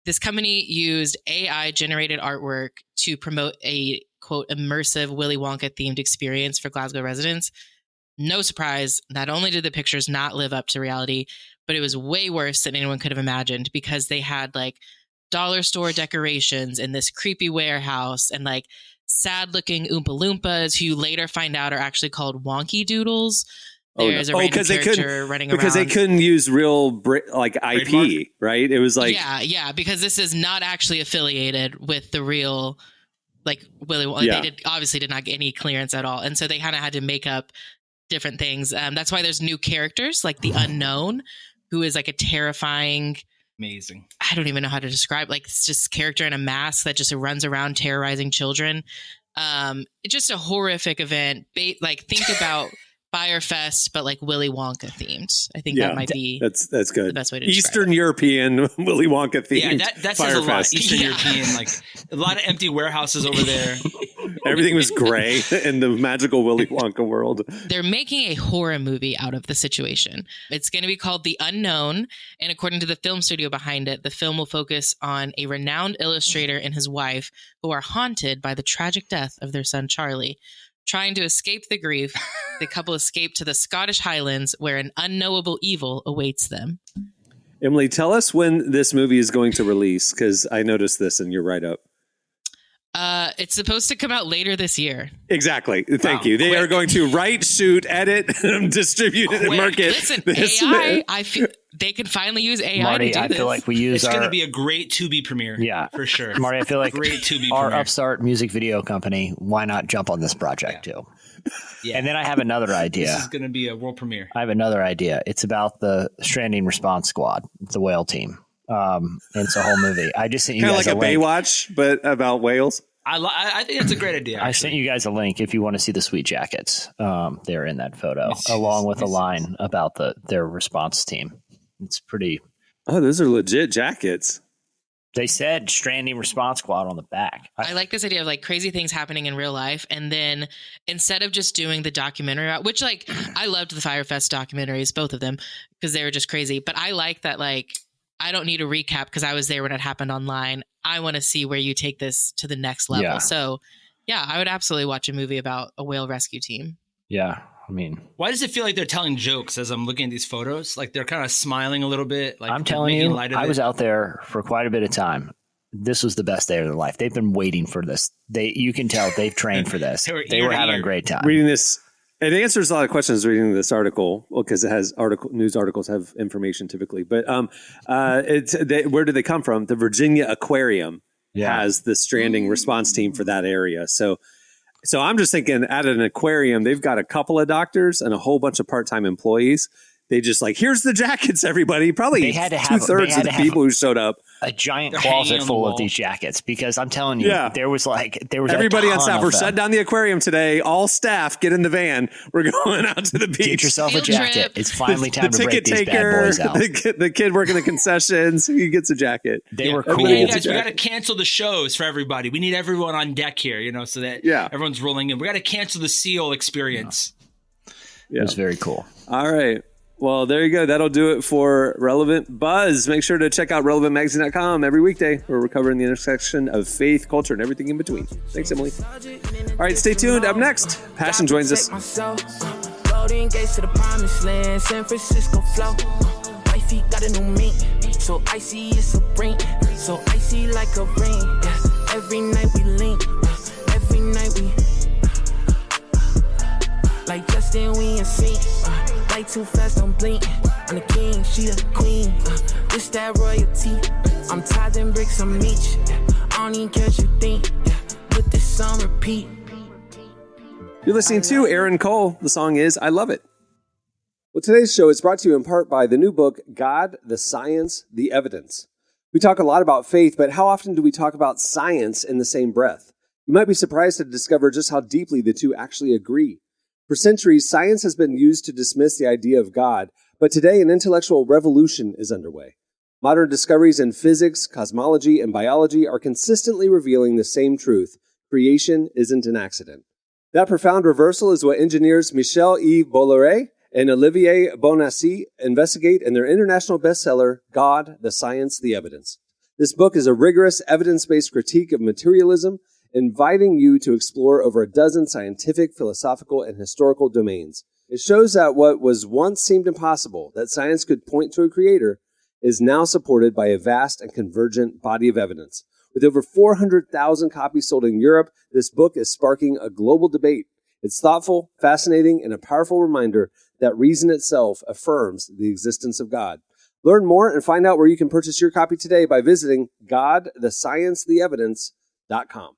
this company used AI-generated artwork to promote a quote, immersive Willy Wonka themed experience for Glasgow residents. No surprise, not only did the pictures not live up to reality, but it was way worse than anyone could have imagined because they had like dollar store decorations in this creepy warehouse and like sad looking Oompa Loompas who you later find out are actually called Wonky Doodles. There's a random character running around. Because they couldn't use real like IP, Trademark? right? It was like yeah, because this is not actually affiliated with the real like Willy Wonka. Yeah. They obviously did not get any clearance at all, and so they kind of had to make up different things. That's why there's new characters like the Unknown, who is like a terrifying. Amazing. I don't even know how to describe. Like it's just character in a mask that just runs around terrorizing children. It's just a horrific event. Like think about Firefest, but like Willy Wonka themed. I think that might be that's good. the best way to describe Eastern European Willy Wonka themed. Yeah, that says a lot. Firefest. Eastern European, like a lot of empty warehouses over there. Everything was gray in the magical Willy Wonka world. They're making a horror movie out of the situation. It's going to be called The Unknown, and according to the film studio behind it, the film will focus on a renowned illustrator and his wife who are haunted by the tragic death of their son Charlie. Trying to escape the grief, the couple escape to the Scottish Highlands where an unknowable evil awaits them. Emily, tell us when this movie is going to release, because I noticed this in your write-up. It's supposed to come out later this year. Exactly. Thank you. They are going to write, shoot, edit, distribute it, and market. Listen, this. AI, I feel they can finally use AI Marty, to do I this. feel like we use It's going to be a great Tubi premiere. Yeah. For sure. Marty, I feel like Great Tubi our premiere. upstart music video company, why not jump on this project too? Yeah. And then I have another idea. This is going to be a world premiere. I have another idea. It's about the Stranding Response Squad, the whale team. And it's a whole movie. I just sent you Kind of guys like a link. Baywatch, but about whales. I think that's a great idea. I sent you guys a link if you want to see the sweet jackets. They're in that photo, along with a line about their response team. It's pretty. Oh, those are legit jackets. They said Stranding Response Squad on the back. I like this idea of like crazy things happening in real life. And then instead of just doing the documentary, which like I loved the Firefest documentaries, both of them, because they were just crazy. But I like that, like, I don't need a recap because I was there when it happened online. I want to see where you take this to the next level. Yeah. So yeah, I would absolutely watch a movie about a whale rescue team. Yeah. I mean, Why does it feel like they're telling jokes as I'm looking at these photos? Like they're kind of smiling a little bit. Like I'm they're telling making you, light of I it. was out there for quite a bit of time. This was the best day of their life. They've been waiting for this. You can tell they've trained for this. They were having eager. a great time. Reading this, it answers a lot of questions reading this article, because it has news articles have information typically. But where do they come from? The Virginia Aquarium has the stranding response team for that area. So I'm just thinking at an aquarium, they've got a couple of doctors and a whole bunch of part-time employees. They just like, here's the jackets, everybody. Probably They had to have- 2/3 of the people who showed up. A giant They're hanging closet on the full wall. of these jackets, because I'm telling you, there was Everybody a on ton staff. of We're them. shutting down the aquarium today. All staff, get in the van. We're going out to the beach. Get yourself a Field jacket. trip. It's finally time the to break ticket these bad taker, boys out. the kid working the concessions, he gets a jacket. They were Hey, cool. Everybody guys, gets a we got to jacket. cancel the shows for everybody. We need everyone on deck here, so that everyone's rolling in. We got to cancel the SEAL experience. It was very cool. All right. Well, there you go. That'll do it for Relevant Buzz. Make sure to check out relevantmagazine.com every weekday, where we're covering the intersection of faith, culture, and everything in between. Thanks, Emily. All right, stay tuned. Up next, Passion joins us. Golden gates to the promised land, San Francisco flow. Wifey got a new mink, so icy it's a ring, so icy like a ring. Yeah. Every night we link, every night we like Justin, we in sync. Light too fast, don't blink. I'm the king, she the queen. This that royalty. I'm tithing bricks on each. I don't even care what you think. Put this on repeat. You're listening to Aaron Cole. The song is I Love It. Well, today's show is brought to you in part by the new book, God, the Science, the Evidence. We talk a lot about faith, but how often do we talk about science in the same breath? You might be surprised to discover just how deeply the two actually agree. For centuries, science has been used to dismiss the idea of God, but today an intellectual revolution is underway. Modern discoveries in physics, cosmology, and biology are consistently revealing the same truth: creation isn't an accident. That profound reversal is what engineers Michel-Yves Bolloré and Olivier Bonassi investigate in their international bestseller, God, the Science, the Evidence. This book is a rigorous, evidence-based critique of materialism inviting you to explore over a dozen scientific, philosophical, and historical domains. It shows that what was once seemed impossible, that science could point to a creator, is now supported by a vast and convergent body of evidence. With over 400,000 copies sold in Europe, this book is sparking a global debate. It's thoughtful, fascinating, and a powerful reminder that reason itself affirms the existence of God. Learn more and find out where you can purchase your copy today by visiting godthesciencetheevidence.com.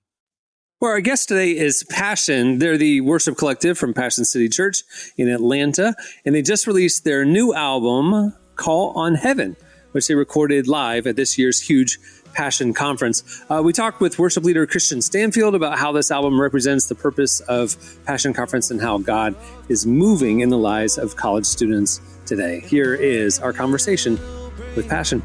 Well, our guest today is Passion. They're the worship collective from Passion City Church in Atlanta, and they just released their new album, Call on Heaven, which they recorded live at this year's huge Passion Conference. We talked with worship leader Kristian Stanfill about how this album represents the purpose of Passion Conference and how God is moving in the lives of college students today. Here is our conversation with Passion.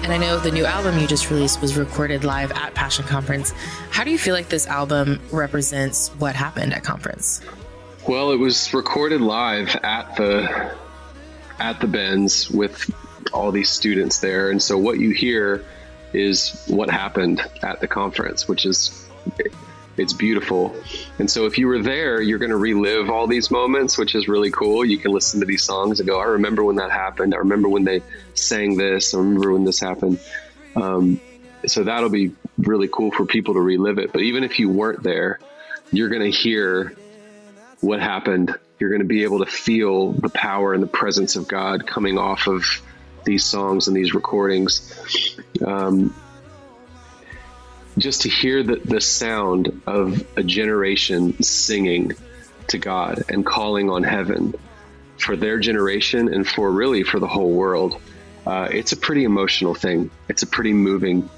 And I know the new album you just released was recorded live at Passion Conference. How do you feel like this album represents what happened at conference? Well, it was recorded live at the Benz with all these students there. And so what you hear is what happened at the conference, which is, it's beautiful. And so if you were there, you're going to relive all these moments, which is really cool. You can listen to these songs and go, I remember when that happened. I remember when they sang this. I remember when this happened. So that'll be really cool for people to relive it. But even if you weren't there, you're going to hear what happened. You're going to be able to feel the power and the presence of God coming off of these songs and these recordings. Just to hear the sound of a generation singing to God and calling on heaven for their generation and for the whole world. It's a pretty emotional thing. It's a pretty moving,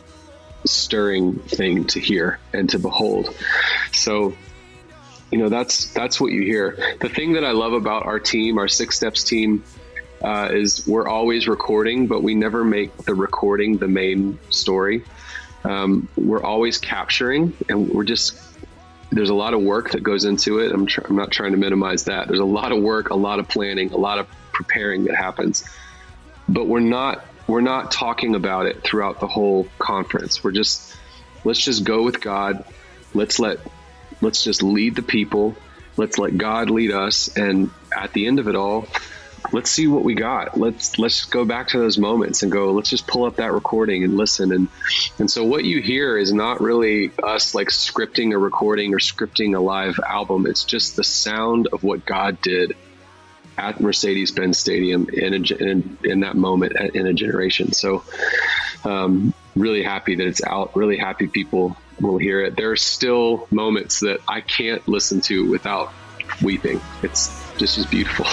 stirring thing to hear and to behold. So, that's what you hear. The thing that I love about our team, our Six Steps team, is we're always recording, but we never make the recording the main story. We're always capturing, and there's a lot of work that goes into it. I'm not trying to minimize that. There's a lot of work, a lot of planning, a lot of preparing that happens, but we're not talking about it throughout the whole conference. Let's just go with God. Let's just lead the people. Let's let God lead us. And at the end of it all, let's see what we got. Let's go back to those moments and go, let's just pull up that recording and listen. And so what you hear is not really us like scripting a recording or scripting a live album. It's just the sound of what God did at Mercedes-Benz Stadium in that moment in a generation. So really happy that it's out, really happy people will hear it. There are still moments that I can't listen to without weeping. It's just as beautiful.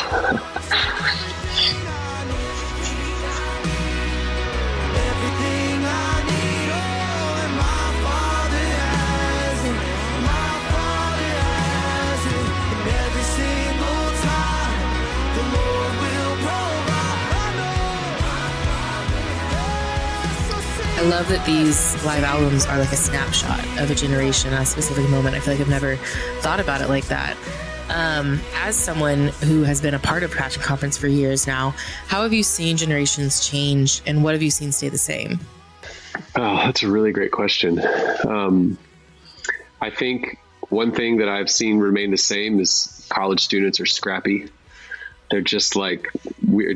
I love that these live albums are like a snapshot of a generation, a specific moment. I feel like I've never thought about it like that. As someone who has been a part of Passion Conference for years now, how have you seen generations change and what have you seen stay the same? Oh, that's a really great question. I think one thing that I've seen remain the same is college students are scrappy. They're just like, we're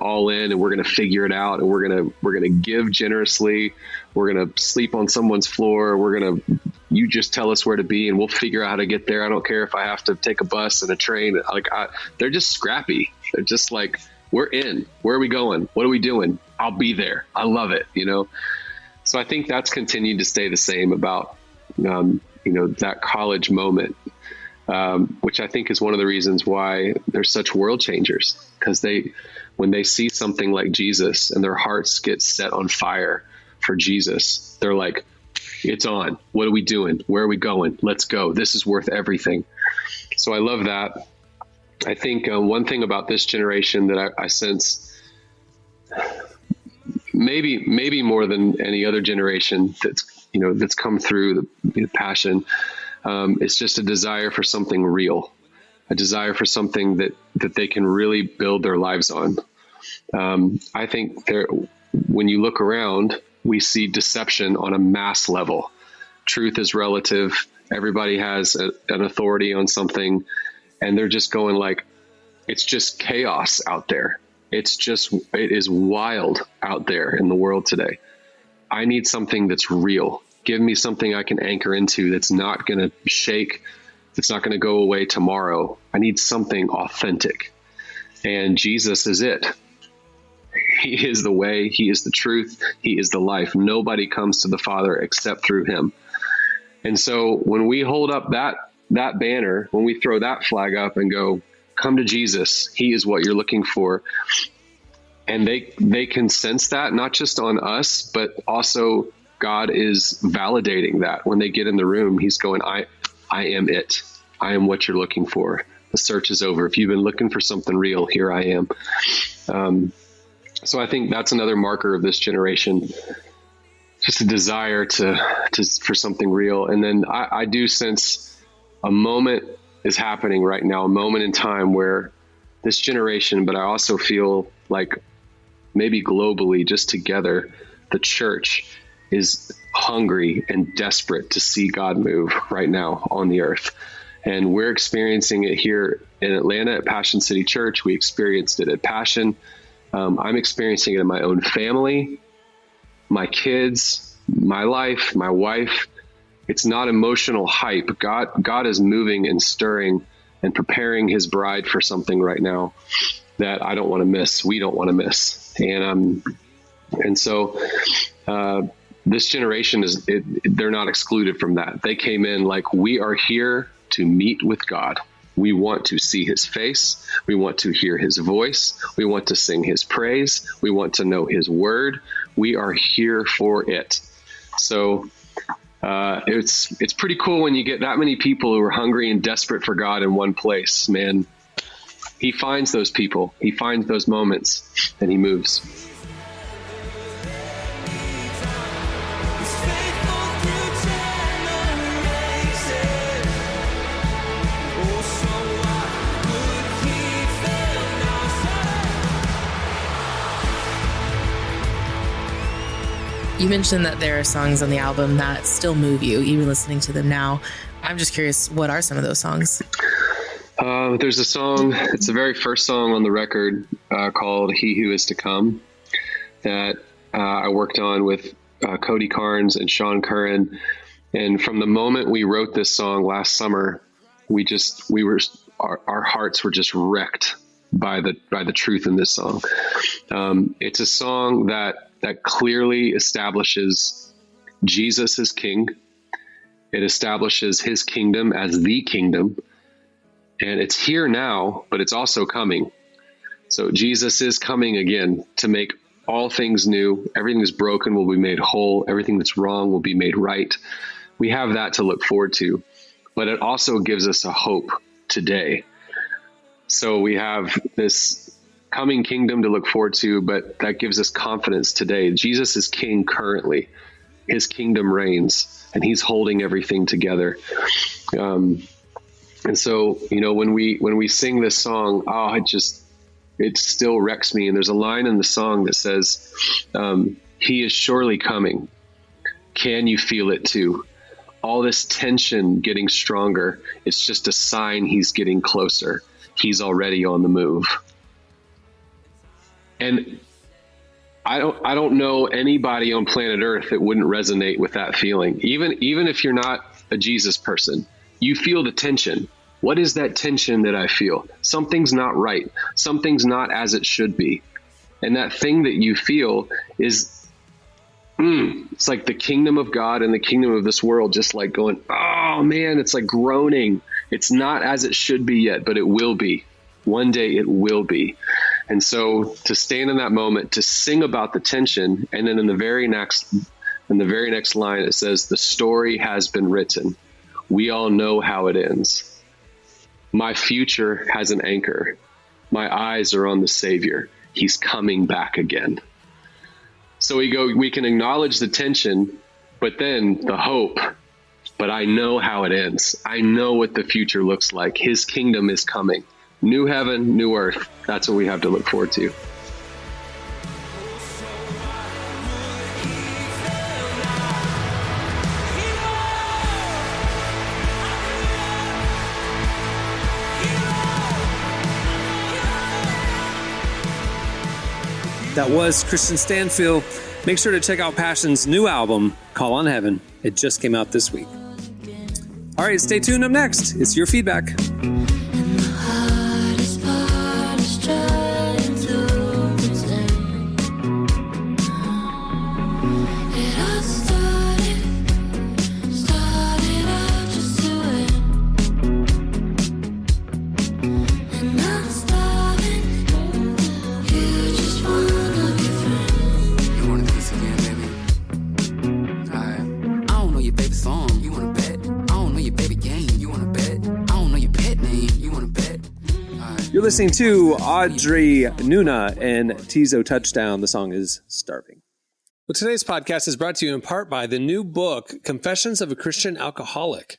all in and we're going to figure it out and we're going to give generously. We're going to sleep on someone's floor. You just tell us where to be and we'll figure out how to get there. I don't care if I have to take a bus and a train. They're just scrappy. They're just like, we're in. Where are we going? What are we doing? I'll be there. I love it. So I think that's continued to stay the same about, that college moment. Which I think is one of the reasons why they're such world changers, because when they see something like Jesus and their hearts get set on fire for Jesus, they're like, it's on. What are we doing? Where are we going? Let's go. This is worth everything. So I love that. I think one thing about this generation that I sense maybe more than any other generation that's come through the passion. It's just a desire for something real, a desire for something that they can really build their lives on. I think when you look around, we see deception on a mass level. Truth is relative. Everybody has an authority on something, and they're just going like, it's just chaos out there. It is wild out there in the world today. I need something that's real. Give me something I can anchor into that's not going to shake, that's not going to go away tomorrow. I need something authentic. And Jesus is it. He is the way. He is the truth. He is the life. Nobody comes to the Father except through him. And so when we hold up that banner, when we throw that flag up and go, come to Jesus, he is what you're looking for. And they can sense that, not just on us, but also God is validating that. When they get in the room, he's going, I am it. I am what you're looking for. The search is over. If you've been looking for something real, here I am. So I think that's another marker of this generation, just a desire for something real. And then I do sense a moment is happening right now, a moment in time where this generation, but I also feel like maybe globally, just together, the church is hungry and desperate to see God move right now on the earth. And we're experiencing it here in Atlanta at Passion City Church. We experienced it at Passion. I'm experiencing it in my own family, my kids, my life, my wife. It's not emotional hype. God is moving and stirring and preparing his bride for something right now that I don't want to miss. We don't want to miss. And so this generation they're not excluded from that. They came in like, we are here to meet with God. We want to see his face. We want to hear his voice. We want to sing his praise. We want to know his word. We are here for it. So it's pretty cool when you get that many people who are hungry and desperate for God in one place, man. He finds those people. He finds those moments, and he moves. You mentioned that there are songs on the album that still move you, even listening to them now. I'm just curious, what are some of those songs? There's a song, it's the very first song on the record called He Who Is to Come that I worked on with Cody Carnes and Sean Curran. And from the moment we wrote this song last summer, our hearts were just wrecked by the truth in this song. It's a song that clearly establishes Jesus as king. It establishes his kingdom as the kingdom. And it's here now, but it's also coming. So Jesus is coming again to make all things new. Everything that's broken will be made whole. Everything that's wrong will be made right. We have that to look forward to, but it also gives us a hope today. So we have this coming kingdom to look forward to, but that gives us confidence today. Jesus is king currently. His kingdom reigns, and he's holding everything together. And so, when we sing this song, it still wrecks me. And there's a line in the song that says, he is surely coming. Can you feel it too? All this tension getting stronger. It's just a sign he's getting closer. He's already on the move. And I don't know anybody on planet Earth that wouldn't resonate with that feeling. Even if you're not a Jesus person, you feel the tension. What is that tension that I feel? Something's not right. Something's not as it should be. And that thing that you feel is, it's like the kingdom of God and the kingdom of this world, just like going, oh man, it's like groaning. It's not as it should be yet, but it will be. One day it will be. And so to stand in that moment, to sing about the tension, and then in the very next line, it says, the story has been written. We all know how it ends. My future has an anchor. My eyes are on the Savior. He's coming back again. So we can acknowledge the tension, but then the hope. But I know how it ends. I know what the future looks like. His kingdom is coming. New heaven, new earth. That's what we have to look forward to. That was Kristian Stanfill. Make sure to check out Passion's new album, Call on Heaven. It just came out this week. All right, stay tuned. Up next, it's your feedback. You're listening to Audrey Nuna and Tizo Touchdown. The song is Starving. Well, today's podcast is brought to you in part by the new book, Confessions of a Christian Alcoholic.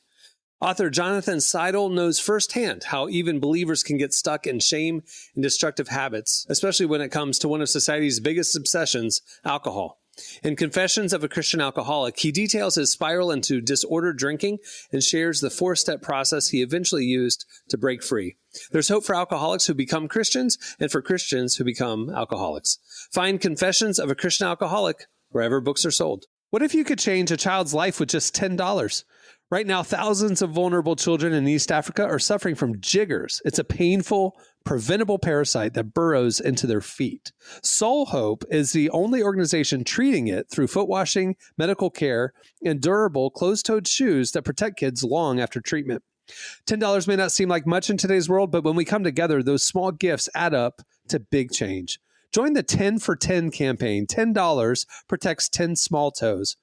Author Jonathan Seidel knows firsthand how even believers can get stuck in shame and destructive habits, especially when it comes to one of society's biggest obsessions, alcohol. In Confessions of a Christian Alcoholic, he details his spiral into disordered drinking and shares the 4-step process he eventually used to break free. There's hope for alcoholics who become Christians and for Christians who become alcoholics. Find Confessions of a Christian Alcoholic wherever books are sold. What if you could change a child's life with just $10? Right now, thousands of vulnerable children in East Africa are suffering from jiggers. It's a painful, preventable parasite that burrows into their feet. Soul Hope is the only organization treating it through foot washing, medical care, and durable closed-toed shoes that protect kids long after treatment. $10 may not seem like much in today's world, but when we come together, those small gifts add up to big change. Join the 10 for 10 campaign. $10 protects 10 small toes.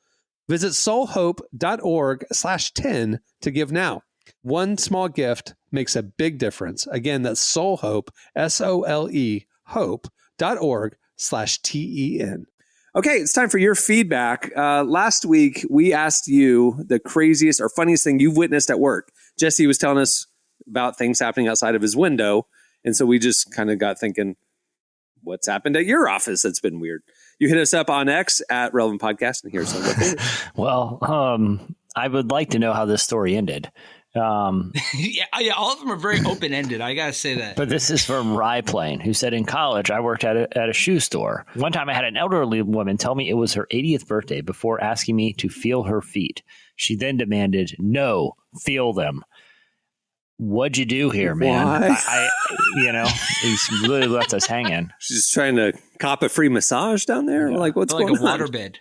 Visit soulhope.org/10 to give now. One small gift makes a big difference. Again, that's Soulhope, SOLE, hope.org/TEN. Okay, it's time for your feedback. Last week, we asked you the craziest or funniest thing you've witnessed at work. Jesse was telling us about things happening outside of his window. And so we just kind of got thinking, what's happened at your office that's been weird? You hit us up on X at Relevant Podcast, and here's some of it. Well, I would like to know how this story ended. Yeah, all of them are very open-ended. I gotta say that. But this is from Ryplane, who said, in college, I worked at a shoe store. One time I had an elderly woman tell me it was her 80th birthday before asking me to feel her feet. She then demanded, no, feel them. What'd you do here, man? Why? He's really left us hanging. She's trying to cop a free massage down there? Yeah. Like, what's going on? Like a waterbed.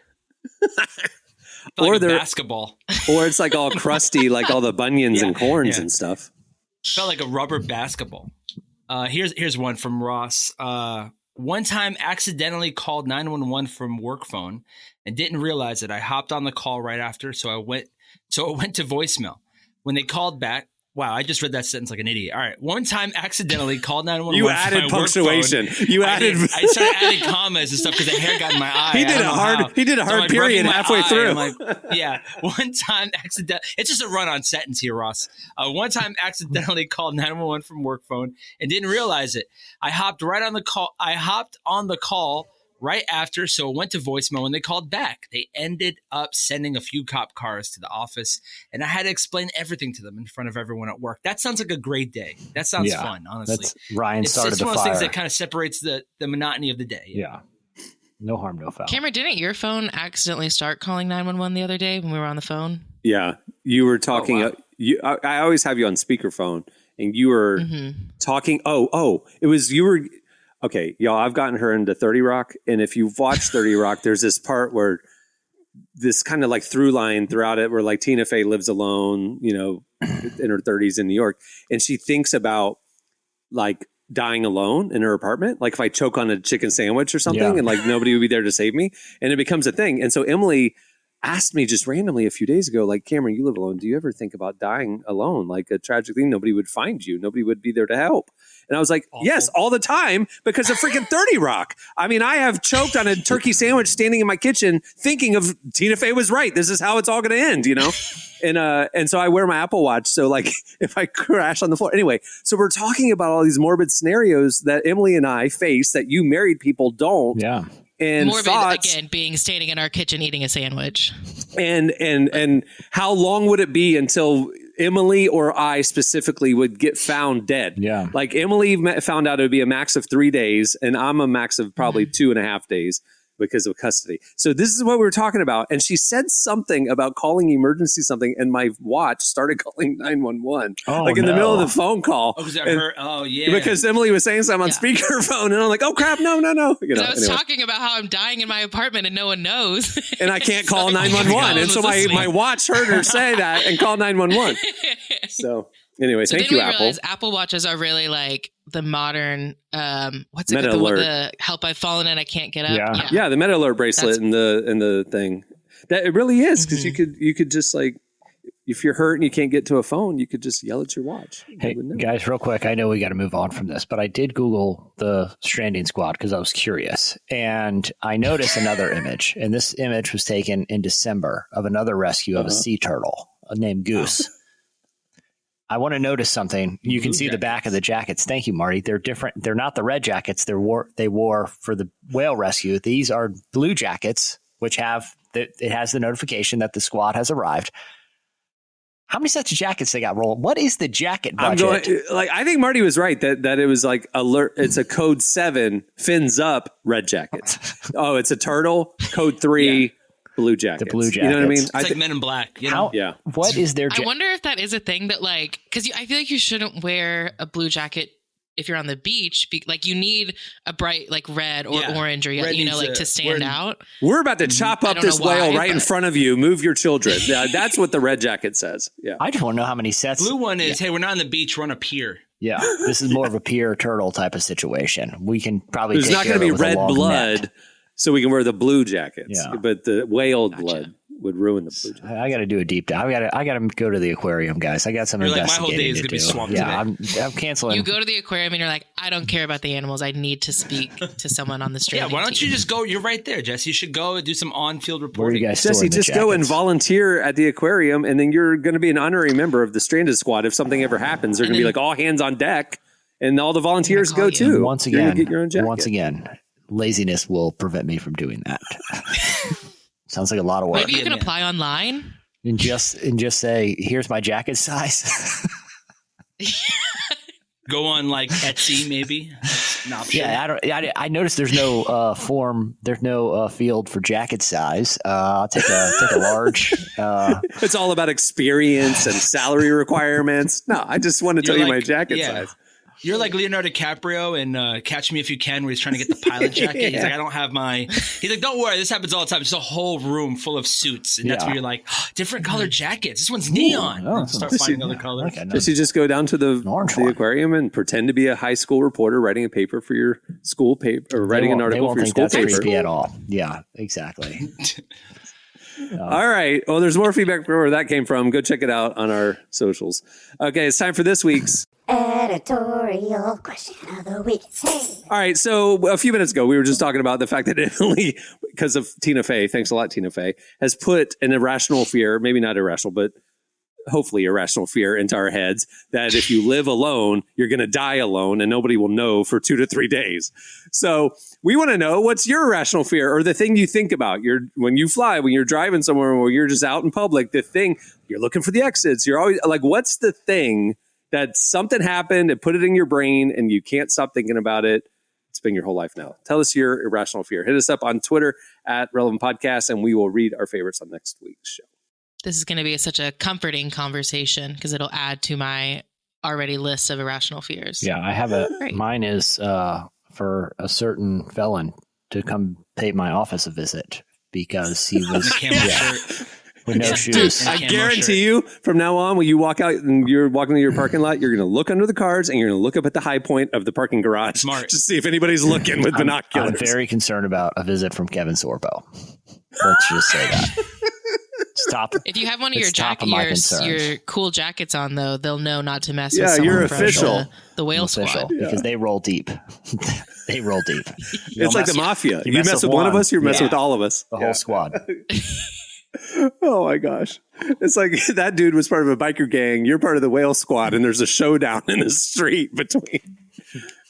Or like basketball. Or it's like all crusty, like all the bunions and corns and stuff. Felt like a rubber basketball. Here's one from Ross. One time accidentally called 911 from work phone and didn't realize it. I hopped on the call right after, so it went to voicemail. When they called back, wow, I just read that sentence like an idiot. All right. One time accidentally called 911. You added punctuation. I started adding commas and stuff because the hair got in my eye. He did a hard period halfway through. One time accidentally. It's just a run-on sentence here, Ross. One time accidentally called 911 from work phone and didn't realize it. I hopped on the call right after, so it went to voicemail. When they called back, they ended up sending a few cop cars to the office, and I had to explain everything to them in front of everyone at work. That sounds like a great day. That sounds fun, honestly. Ryan started the fire. It's one of those things that kind of separates the monotony of the day. Yeah. No harm, no foul. Cameron, didn't your phone accidentally start calling 911 the other day when we were on the phone? Yeah. You were talking. Oh, wow. I always have you on speakerphone, and you were talking. It was you were. Okay, y'all, I've gotten her into 30 Rock, and if you've watched 30 Rock, there's this part where this kind of like through line throughout it where like Tina Fey lives alone, in her 30s in New York, and she thinks about like dying alone in her apartment, like if I choke on a chicken sandwich or something and like nobody would be there to save me, and it becomes a thing. And so Emily asked me just randomly a few days ago, like, Cameron, you live alone. Do you ever think about dying alone? Like a tragic thing, nobody would find you. Nobody would be there to help. And I was like, yes, all the time because of freaking 30 Rock. I mean, I have choked on a turkey sandwich standing in my kitchen thinking of Tina Fey was right. This is how it's all going to end, you know? And so I wear my Apple Watch. So like if I crash on the floor. Anyway, so we're talking about all these morbid scenarios that Emily and I face that you married people don't. Yeah. And morbid, again, being standing in our kitchen eating a sandwich. And how long would it be until Emily or I specifically would get found dead? Yeah. Like Emily found out it would be a max of 3 days, and I'm a max of probably 2.5 days because of custody. So this is what we were talking about. And she said something about calling emergency something, and my watch started calling 911. In the middle of the phone call. Oh, was that her? Oh, yeah. Because Emily was saying something on speakerphone, and I'm like, oh crap, no. You know, I was talking about how I'm dying in my apartment and no one knows. And I can't call 911. And so my watch heard her say that and call 911. So anyways, thank you, Apple. Apple Watches are really like the modern, what's it Meta called? Alert. The help I've fallen and I can't get up. Yeah, the Meta Alert bracelet and the thing. That it really is, because you could just like, if you're hurt and you can't get to a phone, you could just yell at your watch. Hey guys, real quick, I know we got to move on from this, but I did Google the Stranding Squad because I was curious, and I noticed another image, and this image was taken in December of another rescue of a sea turtle named Goose. I want to notice something. You can see the back of the jackets. Thank you, Marty. They're different. They're not the red jackets they wore for the whale rescue. These are blue jackets, which it has the notification that the squad has arrived. How many sets of jackets they got rolling? What is the jacket budget? I think Marty was right that it was like alert. It's a code 7 fins up red jackets. Oh, it's a turtle code 3. Blue jackets. The blue jackets. You know what I mean? It's like Men in Black. You know? Yeah. What is their I wonder if that is a thing that like, because I feel like you shouldn't wear a blue jacket if you're on the beach. Like you need a bright like red or orange or to stand out. We're about to chop up this whale right in front of you. Move your children. Yeah, that's what the red jacket says. Yeah. I just want to know how many sets. Blue one is, hey, we're not on the beach. We're on a pier. Yeah. This is more of a pier turtle type of situation. We can probably There's not going to be red blood. Net. So we can wear the blue jackets, but the whale blood would ruin the blue jacket. I got to do a deep dive. I got to go to the aquarium, guys. I got some investigating my whole day is going to be swamped today. I'm canceling. You go to the aquarium and you're like, I don't care about the animals. I need to speak to someone on the street. Yeah, why don't you just go? You're right there, Jesse. You should go do some on-field reporting. Where are you guys Jesse, just go and volunteer at the aquarium, and then you're going to be an honorary member of the Stranded Squad. If something ever happens, they're going to be like all hands on deck, and all the volunteers go too. Once again, laziness will prevent me from doing that. Sounds like a lot of work. Maybe you can apply online and just say, "Here's my jacket size." Go on like Etsy, maybe. An option. Yeah, I noticed there's no form. There's no field for jacket size. I'll take a large. It's all about experience and salary requirements. No, I just want to tell you my jacket size. You're like Leonardo DiCaprio in Catch Me If You Can, where he's trying to get the pilot jacket. He's like, I don't have my. He's like, don't worry, this happens all the time. It's a whole room full of suits, and that's where you're like, different colored jackets. This one's neon. Start finding other colors. Okay, you just go down to the aquarium and pretend to be a high school reporter writing a paper for your school paper, or writing an article for your school paper. Creepy at all. Yeah, exactly. All right. Well, there's more feedback where that came from. Go check it out on our socials. Okay, it's time for this week's editorial question of the week. Hey. All right. So a few minutes ago, we were just talking about the fact that Italy, because of Tina Fey, thanks a lot, Tina Fey, has put an irrational fear, maybe not irrational, but hopefully irrational fear into our heads that if you live alone, you're going to die alone and nobody will know for 2 to 3 days. So we want to know, what's your irrational fear, or the thing you think about when you fly, when you're driving somewhere, or you're just out in public, the thing you're looking for the exits. You're always like, what's the thing that something happened and put it in your brain and you can't stop thinking about it? It's been your whole life now. Tell us your irrational fear. Hit us up on Twitter at Relevant Podcast, and we will read our favorites on next week's show. This is going to be such a comforting conversation because it'll add to my already list of irrational fears. Yeah, I have mine is for a certain felon to come pay my office a visit because he was with no shoes. I guarantee you, from now on, when you walk out and you're walking to your parking lot, you're going to look under the cars and you're going to look up at the high point of the parking garage. Smart. To see if anybody's looking with binoculars. I'm very concerned about a visit from Kevin Sorbo. Let's just say that. top. If you have one of It's top of my concerns. your cool jackets on, though, they'll know not to mess with Yeah, someone you're from official. the whale squad. Because they roll deep. They roll deep. It's like the mafia. You mess with one of us, you're messing with all of us. The whole squad. Oh my gosh. It's like that dude was part of a biker gang. You're part of the whale squad, and there's a showdown in the street between.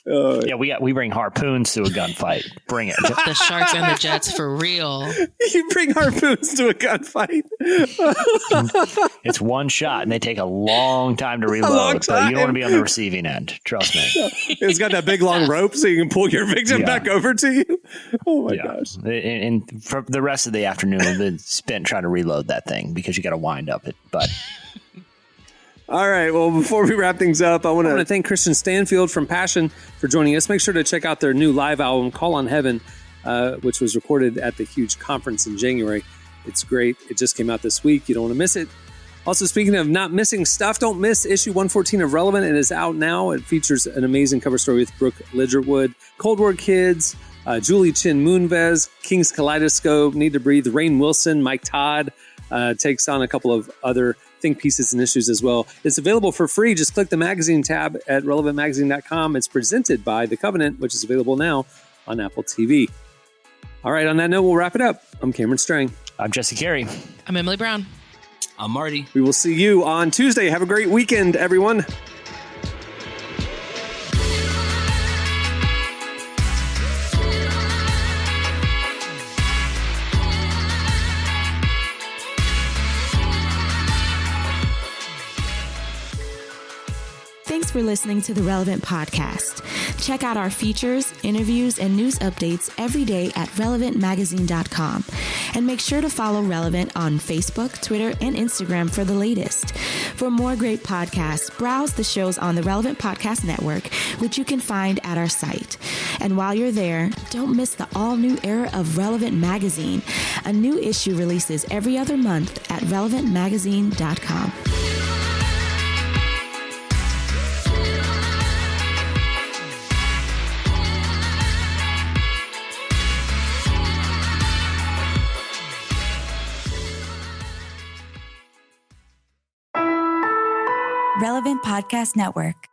Yeah, we bring harpoons to a gunfight. Bring it. The sharks and the jets for real. You bring harpoons to a gunfight. It's one shot, and they take a long time to reload. But you don't want to be on the receiving end. Trust me. It's got that big long rope so you can pull your victim back over to you. Oh my gosh. And for the rest of the afternoon, we've been spent trying to reload that thing because you got to wind up it. But all right. Well, before we wrap things up, I want to thank Kristian Stanfill from Passion for joining us. Make sure to check out their new live album, Call on Heaven, which was recorded at the huge conference in January. It's great. It just came out this week. You don't want to miss it. Also, speaking of not missing stuff, don't miss issue 114 of Relevant. It is out now. It features an amazing cover story with Brooke Lidgerwood, Cold War Kids, Julie Chin Moonves, King's Kaleidoscope, Need to Breathe, Rainn Wilson, Mike Todd takes on a couple of other think pieces and issues as well. It's available for free. Just click the magazine tab at relevantmagazine.com. It's presented by The Covenant, which is available now on Apple TV. All right, on that note, we'll wrap it up. I'm Cameron Strang. I'm Jesse Carey. I'm Emily Brown. I'm Marty. We will see you on Tuesday. Have a great weekend, everyone. Thanks for listening to the Relevant Podcast. Check out our features, interviews, and news updates every day at relevantmagazine.com. And make sure to follow Relevant on Facebook, Twitter, and Instagram for the latest. For more great podcasts, browse the shows on the Relevant Podcast Network, which you can find at our site. And while you're there, don't miss the all-new era of Relevant Magazine. A new issue releases every other month at relevantmagazine.com. Relevant Podcast Network.